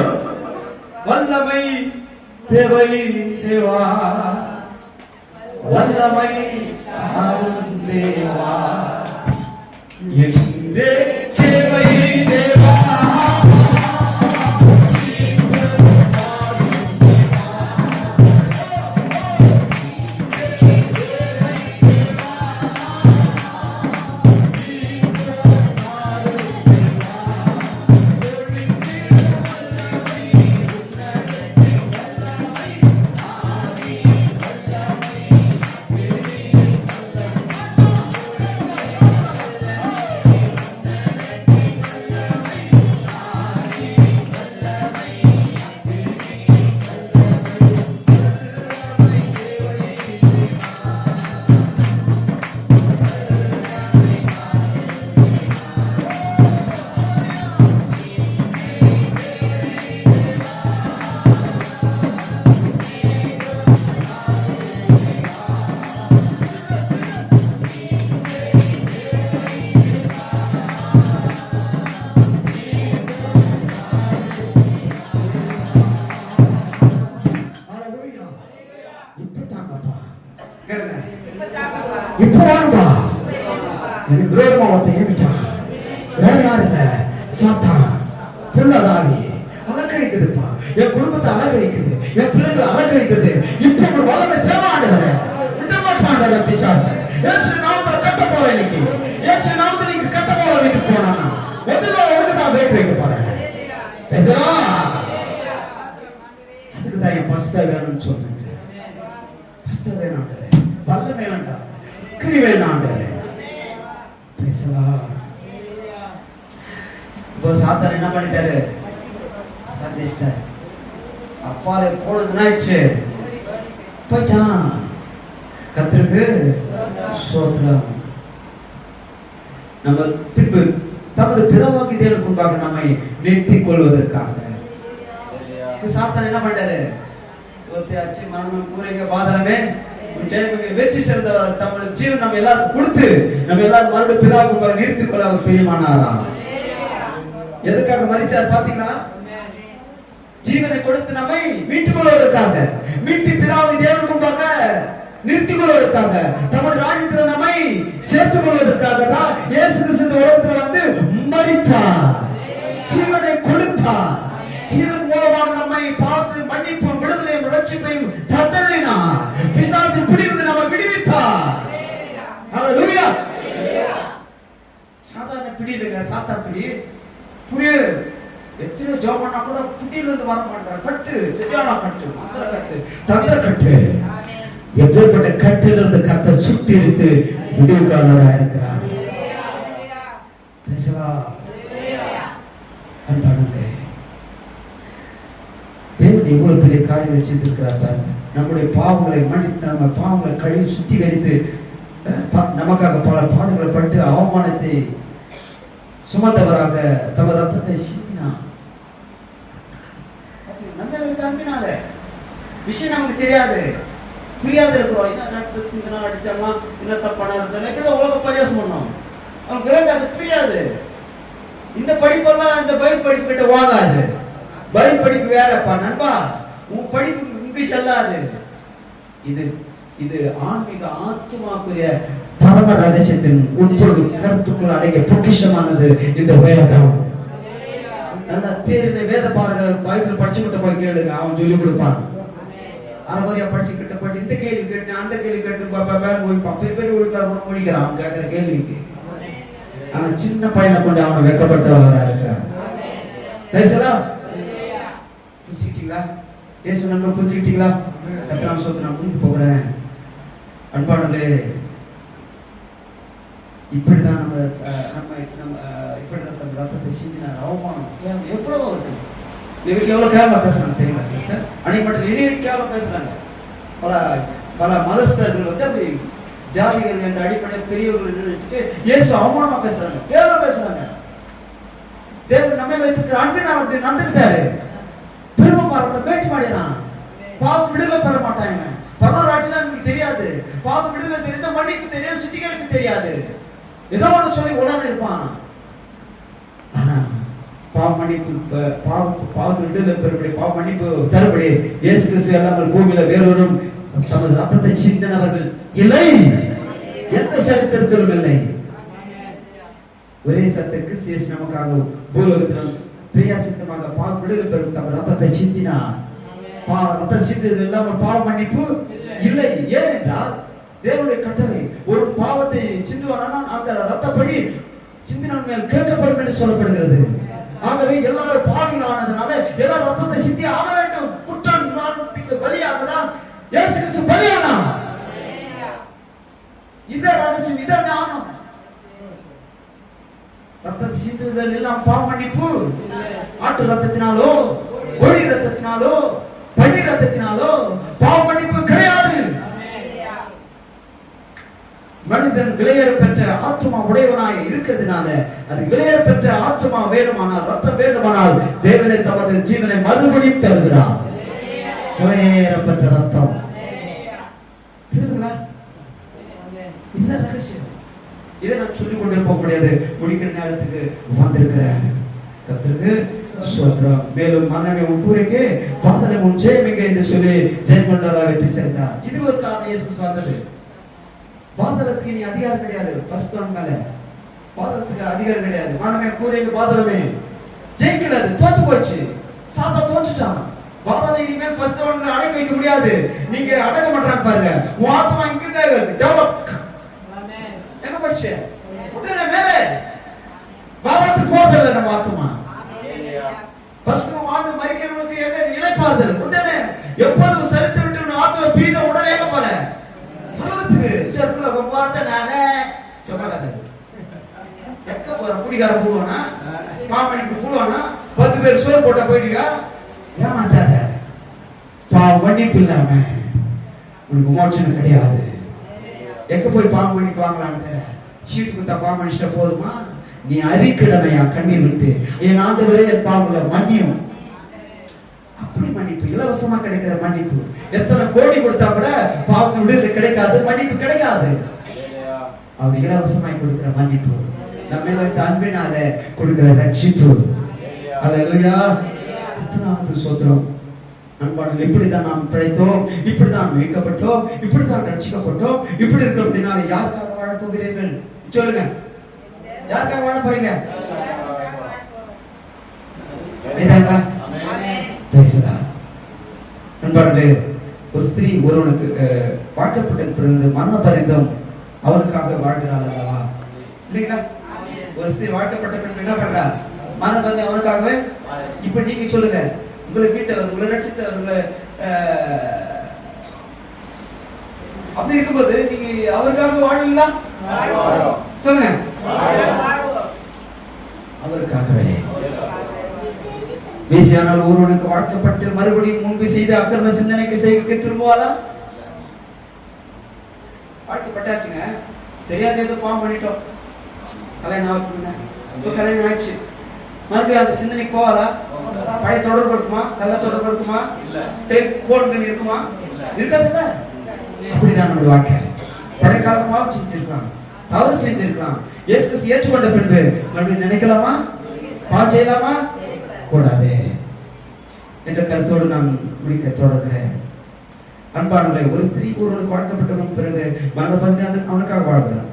வல்லமை தேவை தேவா, வல்லமை தேவா, எங்கே தேவை தேவா. இப்போ வாருமா, எனக்கு விரோதமா ஒருத்தன் ஏமிட்டான். வேற யாரு இல்ல, சாத்தான். பிள்ளைதாவி அலக்கழிக்குதுப்பா, என் குடும்பத்தை அலக்கழிக்குது, என் பிள்ளைகளை அலக்கழிக்குது. இப்போ ஒரு வல்லமை தேவாண்டவரே, விடமாட்டாண்டவர பிசாசு. இயேசு நாமத்துல கட்ட போற இன்னைக்கு, இயேசு நாமத்துல நீங்க கட்ட போற வீட்டுக்கு போனா முதல்ல உனக்கு தான் வேட்டு வைக்க போறேன். பேசலாம். அதுக்கு தான் என் பஸ்தா வேணும்னு சொல்றேன். பஸ்தா வேணாண்டவரே, வல்லமை வேண்டாம், கிளி வேணாண்டவரே. பேசலாம். இப்போ சாத்தான் என்ன பண்ணிட்டாரு, சந்திச்சிட்டாரு. அப்பாலே போனதுனாச்சு போயிட்டான். கர்த்தருக்கு ஸ்தோத்திரம். நம்ம பின்பு தமது பிதாவாகிய தேவனுக்கு முன்பாக நம்மை நிறுத்திக் கொள்வதற்காக சாத்தான் என்ன பண்ணிட்டாரு, ஒருத்தையாச்சு மரணம் கூரைங்க பாதலமே வெற்றி சிறந்தவர் தம்முடைய ஜீவன் நம்ம எல்லாருக்கும் கொடுத்து நம்ம எல்லாரும் மறுபடியும் பிதாவுக்கு முன்பாக நிறுத்திக் கொள்ள அவர் பிரியமானாரா? எதுக்காக மரிச்சார் பாத்தீங்களா? ஜீவனை கொடுத்து நம்மை மீட்டுக் கொள்வதற்காக, மீட்டு பிதாவை தேவனுக்கு முன்பாக நிறுத்திக் கொள்வதற்காக, தமது ராஜ்யத்தில் நம்மை சேர்த்துக் கொள்வதற்காக தான் இயேசு கிறிஸ்து இந்த உலகத்தில் வந்து மரித்தார், ஜீவனை கொடுத்தார். ஜீவன் மூலமாக நம்மை பார்த்து மன்னிப்பும் விடுதலையும் ரட்சிப்பையும் தந்தளினார். பிசாசின் பிடியிலிருந்து நம்மை விடுவித்தார். ஹல்லேலூயா. சாதாரண பிடி இல்லைங்க, சாத்தான் பிடி. புரியுது? எத்தனை ஜோமனா கூட புட்டியில இருந்து வர மாட்டார். கட்டு, சரியான கட்டு, மந்திர கட்டு, தந்திர கட்டு. எப்பேற்பட்ட கட்டிலிருந்து கர்த்தர் சுட்டி எடுத்து விடுவிக்காரராக இருக்கிறார். தேவன் எவ்வளவு பெரிய காரியம் செய்திருக்கிறார். நம்முடைய பாவங்களை மன்னித்து, நம்ம பாவங்களை கழுவி சுத்திகரித்து, நமக்காக பல பாடுகளை பட்டு அவமானத்தை சுமந்தவராக தமது ரத்தத்தை சிந்தினார். நம்ம அன்பினால விஷயம் நமக்கு தெரியாது, புரியாது இருக்கிறோம். என்ன ரத்த சிந்தனா அடிச்சாலாம், என்ன தப்பான இருந்தாலும் இப்படிதான் உலக பரியாசம் பண்ணோம். அவங்களுக்கு அது புரியாது. இந்த படிப்பெல்லாம் இந்த பைபிள் படிப்பு கிட்ட வாங்காது. பைபிள் படிப்பு வேறப்பா நண்பா, உன் படிப்பு இங்கிலீஷ் அல்லாது. இது இது ஆன்மீக ஆத்துமாக்குரிய பரம ரகசியத்தின் உட்பொருள் கருத்துக்குள் அடங்கிய பொக்கிஷமானது இந்த வேதம். நல்லா தேர்ந்த வேத பாருங்க, பைபிள் படிச்சுக்கிட்ட போய் கேளுங்க, அவன் சொல்லி கொடுப்பான். அரைவரையா படிச்சுக்கிட்ட போயிட்டு இந்த கேள்வி கேட்டு அந்த கேள்வி கேட்டு ஒழிப்பான். பெரிய பெரிய ஒழிக்கார ஒழிக்கிறான் அவன் கேட்கிற கேள்விக்கு. ஆனா சின்ன பையனை கொண்டு அவனை வெக்கப்பட்டவரா இருக்கிறான். பேசலாம். புரிஞ்சுக்கிட்டீங்களா? ஏசு நம்ம புரிஞ்சுக்கிட்டீங்களா? கர்த்தர் சொல்ல நான் முடிந்து போகிறேன். அன்பானவர்களே, இப்படிதான் நம்ம இப்படிதான் நம்ம ரத்தத்தை சிந்தினார். அவமானம் எவ்வளவோ இருக்கு. இவருக்கு எவ்வளவு கேவலமா பேசுறாங்க தெரியுங்களா சிஸ்டர்? அன்னைக்கு மட்டும் இனியும் கேவலம் பேசுறாங்க. பல மதஸ்தர்கள் வந்து அப்படி ஜாதிகள் என்ற அடிப்படையில் பெரியவர்கள் நினைச்சுட்டு இயேசு அவமானமா பேசுறாங்க, கேவலம் பேசுறாங்க. தேவன் நம்மை வைத்திருக்கிற அன்பினால் அப்படி நடந்துட்டாரு. பெருமை பாரத்தை பேட்டி மாடிறான். பாவம் விடுதலை பெற மாட்டாங்க. பரவாயில்ல, நமக்கு தெரியாது. பாவம் விடுதலை தெரிந்த மன்னிப்பு தெரியாது, சுத்திகரிப்பு தெரியாது. ஏதோ ஒன்று சொல்லி உடனே இருப்பான். ஆனா பாவ மன்னிப்பு, பாவத்து விடுதலை பெறுபடி, பாவ மன்னிப்பு தருபடி இயேசு கிறிஸ்து அல்லாமல் பூமியில வேறொரும் தமது ரத்தத்தை சிந்தினவர்கள் இல்லை, எந்த சரித்திரத்திலும் இல்லை. ஒரே சத்தம் கிறிஸ்து நமக்காக பூலோகத்தில் பிரியாசித்தமாக பாவ விடுதலை பெறும் தமது ரத்தத்தை சிந்தினார். ரத்த சிந்தது இல்லாமல் பாவ மன்னிப்பு இல்லை. ஏனென்றால் தேவனுடைய கட்டளை, ஒரு பாவத்தை சிந்துவானா அந்த ரத்தப்படி சிந்தினவன் மேல் கேட்கப்படும் என்று சொல்லப்படுகிறது. ஆகவே எல்லாரும் பாவிகளானதுனால எல்லாரும் ரத்தத்தை சிந்தி ஆக வேண்டும். குற்றம் நிவாரணத்துக்கு பலியாக தான் இயேசு கிறிஸ்து பலியானார். இத ரகசியம், இத ஞானம். ரத்தத்தை சிந்துதல் எல்லாம் பாவ மன்னிப்பு ஆட்டு ரத்தத்தினாலோ, கோழி ரத்தத்தினாலோ, பனி ரத்தத்தினாலோ பாவ மன்னிப்பு கிடையாது. மனிதன் விலையேறப்பெற்ற ஆத்துமா உடையவனாய் இருக்கிறதுனால, அது விலையேறப்பெற்ற ஆத்துமா வேணுமானால், ரத்தம் வேண்டுமானால் தேவனை தமது ஜீவனை மறுபடியும் தருகிறார். விலையேறப்பெற்ற ரத்தம். இந்த ரகசியம் இதை நான் சொல்லிக் கொண்டிருக்க முடியாது. முடிக்கிற நேரத்துக்கு வந்திருக்கிறேன். மேலும் மன்னமே உட்புறைக்கு பாதலம் உன் ஜெயம் எங்க என்று சொல்லி ஜெயம் கொண்டாரா வெற்றி சேர்ந்தார். இது ஒரு காரணம். இயேசு வந்தது பாதளத்துக்கு இனி அதிகாரம் கிடையாது. பரிசுத்தவான் மேல பாதளத்துக்கு அதிகாரம் கிடையாது. மனமே கூரைக்கு பாதளமே ஜெயிக்கல, அது தோத்து போச்சு. சாதா தோத்துட்டான். பாதளை இனிமேல் பரிசுத்தவான் அடக்க வைக்க முடியாது. நீங்க அடக்க மாட்டாங்க பாருங்க. உன் ஆத்மா இங்க டெவலப் எங்க போச்சு? உடனே மேலே பாதளத்துக்கு போறதில்லை நம்ம ஆத்மா. பரிசுத்தவான் மரிக்கிறவனுக்கு எங்க இணைப்பார்கள். உடனே எப்பொழுது சரித்து விட்டு ஆத்மா பிரிந்த உடனே எங்க போற பரவத்துக்கு செருக்குல பார்த்த நானே சும்மா கதை எக்க போற குடிகார போடுவானா மாமணிக்கு போடுவானா 10 பேர் சோறு போட்டா போயிடுவா. ஏமாட்டாத, மன்னிப்பு இல்லாம உனக்கு மோட்சம் கிடையாது. எக்க போய் பாவம் மன்னிப்பு வாங்கலான்னு சீட்டு குத்தா பாவம் மன்னிச்சிட்ட போதுமா? நீ அறிக்கடனையா கண்ணீர் விட்டு என் ஆண்டவரே என் பாவங்களை மன்னியும். அப்படி மன்னிப்பு இலவசமா கிடைக்கிற மன்னிப்பு. எத்தனை கோடி கொடுத்தா கூட பாவத்தை விடுதலை கிடைக்காது, மன்னிப்பு கிடைக்காது. அவர் இலவசமாய் கொடுக்கிற மன்னிப்பு, நம்ம வைத்த அன்பினால கொடுக்கிற ரட்சிப்பு. அல்லேலூயா. சோத்திரம். அன்பானவர்களே, இப்படித்தான் நாம் பிழைத்தோம், இப்படித்தான் மீட்கப்பட்டோம், இப்படித்தான் ரட்சிக்கப்பட்டோம். இப்படி இருக்க அப்படின்னா யாருக்காக வாழ போகிறீர்கள்? சொல்லுங்க, யாருக்காக வாழ போறீங்க? அன்பானவர்களே, ஒரு ஸ்திரீ ஒருவனுக்கு வாழ்க்கப்பட்ட பிறகு மரண பரிந்தம் அவனுக்காக வாழ்கிறாள் அல்லவா? இல்லைங்களா? ஒரு ஸ்திரீ வாழ்க்கப்பட்ட பிறகு என்ன பண்றா? மரண பரிந்தம் அவனுக்காகவே. இப்ப நீங்க சொல்லுங்க, உங்களை வீட்டவர், உங்களை ரட்சித்தவர், உங்களை அப்படி இருக்கும்போது நீங்க அவருக்காக வாழ்வீங்களா? சொல்லுங்க, அவருக்காகவே. வேசியானால் ஒருவனுக்கு வாழ்க்கப்பட்டு மறுபடியும் முன்பு செய்த அக்கிரம சிந்தனைக்கு செய்கைக்கு திரும்புவாளா? வாழ்க்கப்பட்டாச்சுங்க, தெரியாத ஏதோ பாவம் பண்ணிட்டோம், கல்யாணம் ஆகுதுங்க, இப்ப கல்யாணம் ஆயிடுச்சு, மறுபடியும் அந்த சிந்தனைக்கு போவாளா? பழைய தொடர்பு இருக்குமா? கள்ள தொடர்பு இருக்குமா? போன் இருக்குமா? இருக்காதுல்ல. அப்படிதான் நம்முடைய வாழ்க்கை. பழைய காலம் பாவம் செஞ்சிருக்கலாம், தவறு செஞ்சிருக்கலாம். இயேசு ஏற்றுக்கொண்ட பின்பு மறுபடியும் நினைக்கலாமா? பாவம் செய்யலாமா? கூடாது என்ற கருத்தோடு நான் முடிக்க தொடர்கிறேன். அன்பானவர்களே, ஒரு ஸ்திரீ ஒருவனுக்கு வாழ்க்கப்பட்ட பிறகு மரண பரிந்தம் அவனுக்காக வாழ்கிறான்.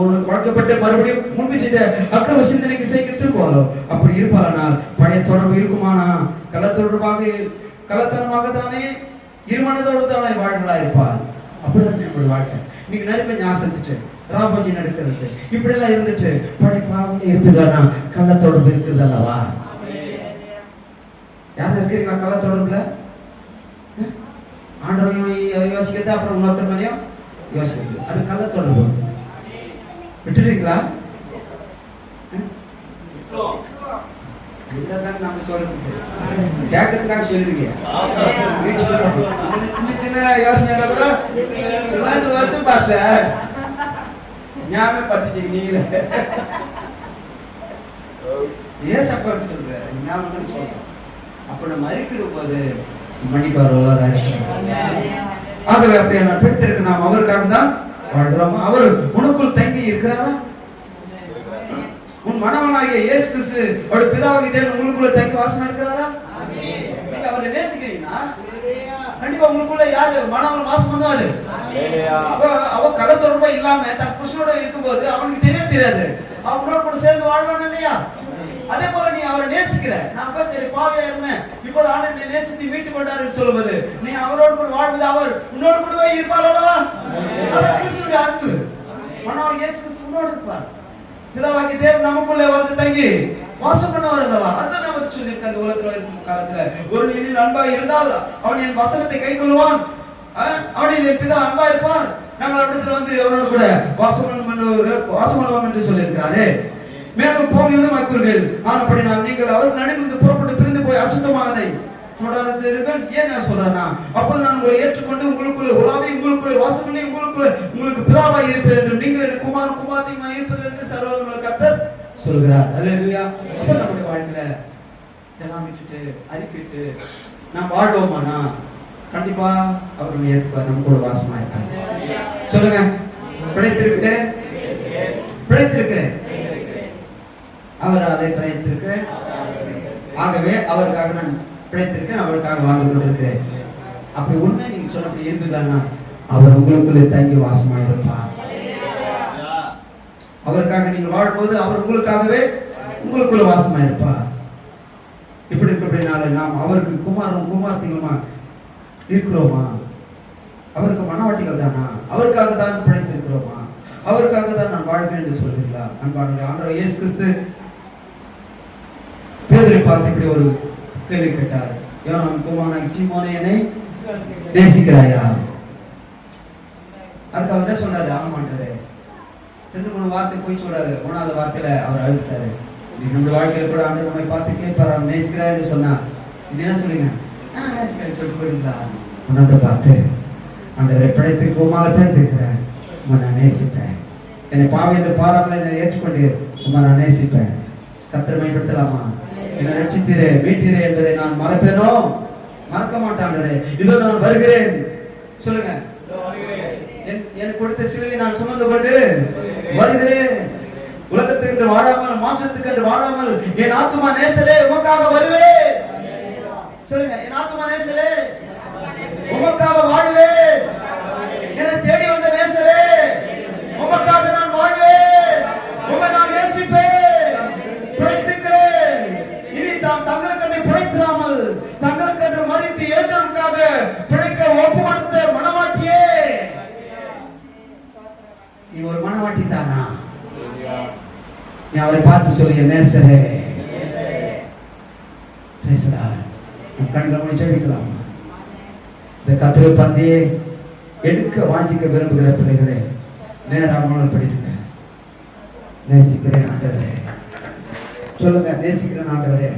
ஒருவனுக்கு வாழ்க்கப்பட்டு மறுபடியும் முன்பு செய்த அக்கிரம சிந்தனைக்கு செய்ய திரும்புவாளோ? அப்படி இருப்பானால் பழைய தொடர்பு இருக்குமானா? கள்ளத்தனமாக தானே இருமனதோடு தானே வாழ்களா இருப்பார். அப்படிதான் நம்முடைய வாழ்க்கை. நீங்க நிறைய பேர் ஞாபகத்துட்டு ராபோஜி நடக்கிறது இப்படி எல்லாம் இருந்துட்டு பழைய பாவம் இருப்பீங்களா? கள்ள தொடர்பு இருக்குது அல்லவா? யாரும் இருக்கிறீங்களா கள்ள தொடர்புல? ஆண்டவரையும் யோசிக்கிறது, அப்புறம் இன்னொருத்தர் மேலேயும் யோசிக்கிறது, அது கள்ள தொடர்பு. விட்டுருக்கீங்களா? இல்லதான் நம்ம சொல்றது கேட்கறதுக்காக சொல்லிருக்கீங்க. சின்ன சின்ன யோசனை கூட வருது பாஷ ஞாபகம் பத்துட்டீங்க நீங்களே. ஏன் சப்போர்ட் சொல்ற? ஞாபகம் சொல்றோம். அப்ப நம்ம அறிக்கிற போது மன்னிப்பார். ஆகவே அப்படியே நான் பெற்றிருக்கு, நாம் அவருக்காக தான் வாழ்கிறோமா? அவர் உனக்குள் தங்கி இருக்கிறாரா? உன் மனவனாகிய இயேசு கிறிஸ்து அவருடைய பிதாவாகிய தேவன் உங்களுக்குள்ள தங்கி வாசமா இருக்கிறாரா? நீங்க அவரை நேசிக்கிறீங்கன்னா கண்டிப்பா உங்களுக்குள்ள யாரு மனவன் வாசம் பண்ணுவாரு? அவ கள்ள தொடர்பா இல்லாம தன் புருஷனோட இருக்கும்போது அவனுக்கு தெரியாது அவனோட கூட சேர்ந்து வாழ்வான் இல்லையா? அதே போல நீ அவரை நேசிக்கிற. நான் சரி பாவியா இருந்தேன், இப்போது ஆண்டவர் என்னை நேசித்து மீட்டுக் கொண்டாருன்னு சொல்லும்போது நீ அவரோடு கூட வாழ்வது அவர் உன்னோடு கூடவே இருப்பார் அல்லவா? அதான் கிறிஸ்துவின் அன்பு. மனவன் இயேசு கிறிஸ்து உன்னோடு இருப்பார். பிதாவாகிய தேவன் நமக்குள்ளே வந்து தங்கி வாசம் பண்ணுவார் அல்லவா? அதான் நம்ம சொல்லியிருக்க அந்த உலகத்துல இருக்கும் காலத்துல ஒரு என்னில் அன்பா இருந்தால் அவன் என் வசனத்தை கை கொள்வான், அவனில் என் பிதா அன்பா இருப்பார், நாங்கள் இடத்துல வந்து அவனோட கூட வாசம் பண்ணுவோம் என்று சொல்லியிருக்கிறாரு. மேலும் போகிறது மக்கள் ஆனப்படி நான் நீங்கள் அவர்கள் நடுவில் புறப்பட்டு பிரிந்து போய் அசுத்தமானதை தொடர்ந்தீர்கள். ஏன் நான் சொல்றேன்னா, அப்போது நான் உங்களை ஏற்றுக்கொண்டு உங்களுக்குள்ள உலாவி உங்களுக்குள்ள வாசம் பண்ணி உங்களுக்கு பிதாவாய் இருப்பேன் என்று நீங்கள் எனக்கு குமாரத்தையுமாய் இருப்பேன் என்று சர்வதேச கர்த்தர் சொல்கிறார். அல்லேலூயா. அப்ப நம்முடைய வாழ்க்கையில எல்லாம் விட்டுட்டு அறிக்கிட்டு நாம் வாழ்வோமானா கண்டிப்பா அவர் ஏற்பார், நம்ம கூட வாசமா இருப்பார். சொல்லுங்க, பிழைத்திருக்கிறேன், அவர் அதை பிழைத்திருக்கிறேன். ஆகவே அவருக்காக நான் பிழைத்திருக்கேன், அவருக்காக வாழ்ந்து கொண்டிருக்கிறேன். அப்படி உண்மை நீங்க சொன்னபடி இருக்குதானா அவர் உங்களுக்குள்ளே தங்கி வாசமாயிருப்பார். அவருக்காக நீங்கள் வாழும்போது அவர் உங்களுக்காகவே உங்களுக்குள்ள வாசமாயிருப்பார். இப்படி இருக்கிறபடினால நாம் அவருக்கு குமார்த்திகளுமா இருக்கிறோமா? அவருக்கு மனவாட்டிகள் தானா? அவருக்காக தான் பிழைத்திருக்கிறோமா? அவருக்காக தான் நான் வாழ்கிறேன் என்று சொல்கிறீர்களா? அன்பானவர்களே, ஆண்டவர் இயேசு கிறிஸ்து பேதுரை பார்த்து இப்படி ஒரு கேள்வி கேட்டார். யோவான் குமாரனாகிய சீமோனே, என்னை நேசிக்கிறாயா? அதுக்கு அவர் என்ன சொன்னாரு? ஆமாண்டாரு. 2-3 வார்த்தை போய் சொல்றாரு. 3வது வார்த்தையில அவர் அழுத்தாரு. நம்முடைய வாழ்க்கையில கூட ஆண்டவர் நம்மை பார்த்து கேட்பார், அவன் நேசிக்கிறான்னு சொன்னா இது என்ன சொல்லுங்க? நேசிக்கிறேன் சொல்லிட்டு போயிடுங்களா? 1வது பார்த்து ஆண்டவரை பிழைத்திற்கு உமால பிழைத்திருக்கிறேன், உமா நான் நேசிப்பேன். என்னை பாவி என்று பாராமல் என்னை ஏற்றுக்கொண்டு உமா நான் நேசிப்பேன். கர்த்தரை மேம்படுத்தலாமா? என்னை ரட்சித்தீரே மீட்டீரே என்பதை நான் மறப்பேனோ? மறக்க மாட்டாண்டரே. இதோ நான் வருகிறேன் சொல்லுங்க. எனக்கு கொடுத்த சிலுவை நான் சுமந்து கொண்டு வருகிறேன். உலகத்துக்கு என்று வாழாமல், மாம்சத்துக்கு என்று வாழாமல், என் ஆத்துமா நேசரே உமக்காக வருவேன் சொல்லுங்க. என் ஆத்துமா நேசரே உமக்காக வாழ்வேன். என்னை தேடி வந்த நேசரே உமக்காக நான் வாழ்வேன். உம்மை நான் நேசிப்பேன், பிழைத்திருக்கிறேன். இனி தாம் தங்களுக்கென்று பிழைத்திராமல் தங்களுக்கென்று மரித்து எழுந்ததற்காக பிழைக்க ஒப்பு கொடுத்த மனவாட்டியே, நீ ஒரு மனவாட்டி தானா? நீ அவரை பார்த்து சொல்லி நேசரே பேசுறா. கண்களை முடிச்சு வைக்கலாம். இந்த கத்திரை பந்தியை எடுக்க வாஞ்சிக்க விரும்புகிற பிள்ளைகளே, நேராமல் படித்துங்க. நேசிக்கிறேன் ஆண்டவரே சொல்லுங்க. நேசிக்கிறேன் ஆண்டவரே,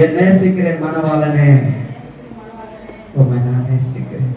என் நேசிக்கிறேன் மனவாளனே, உம்மை நான் நேசிக்கிறேன்.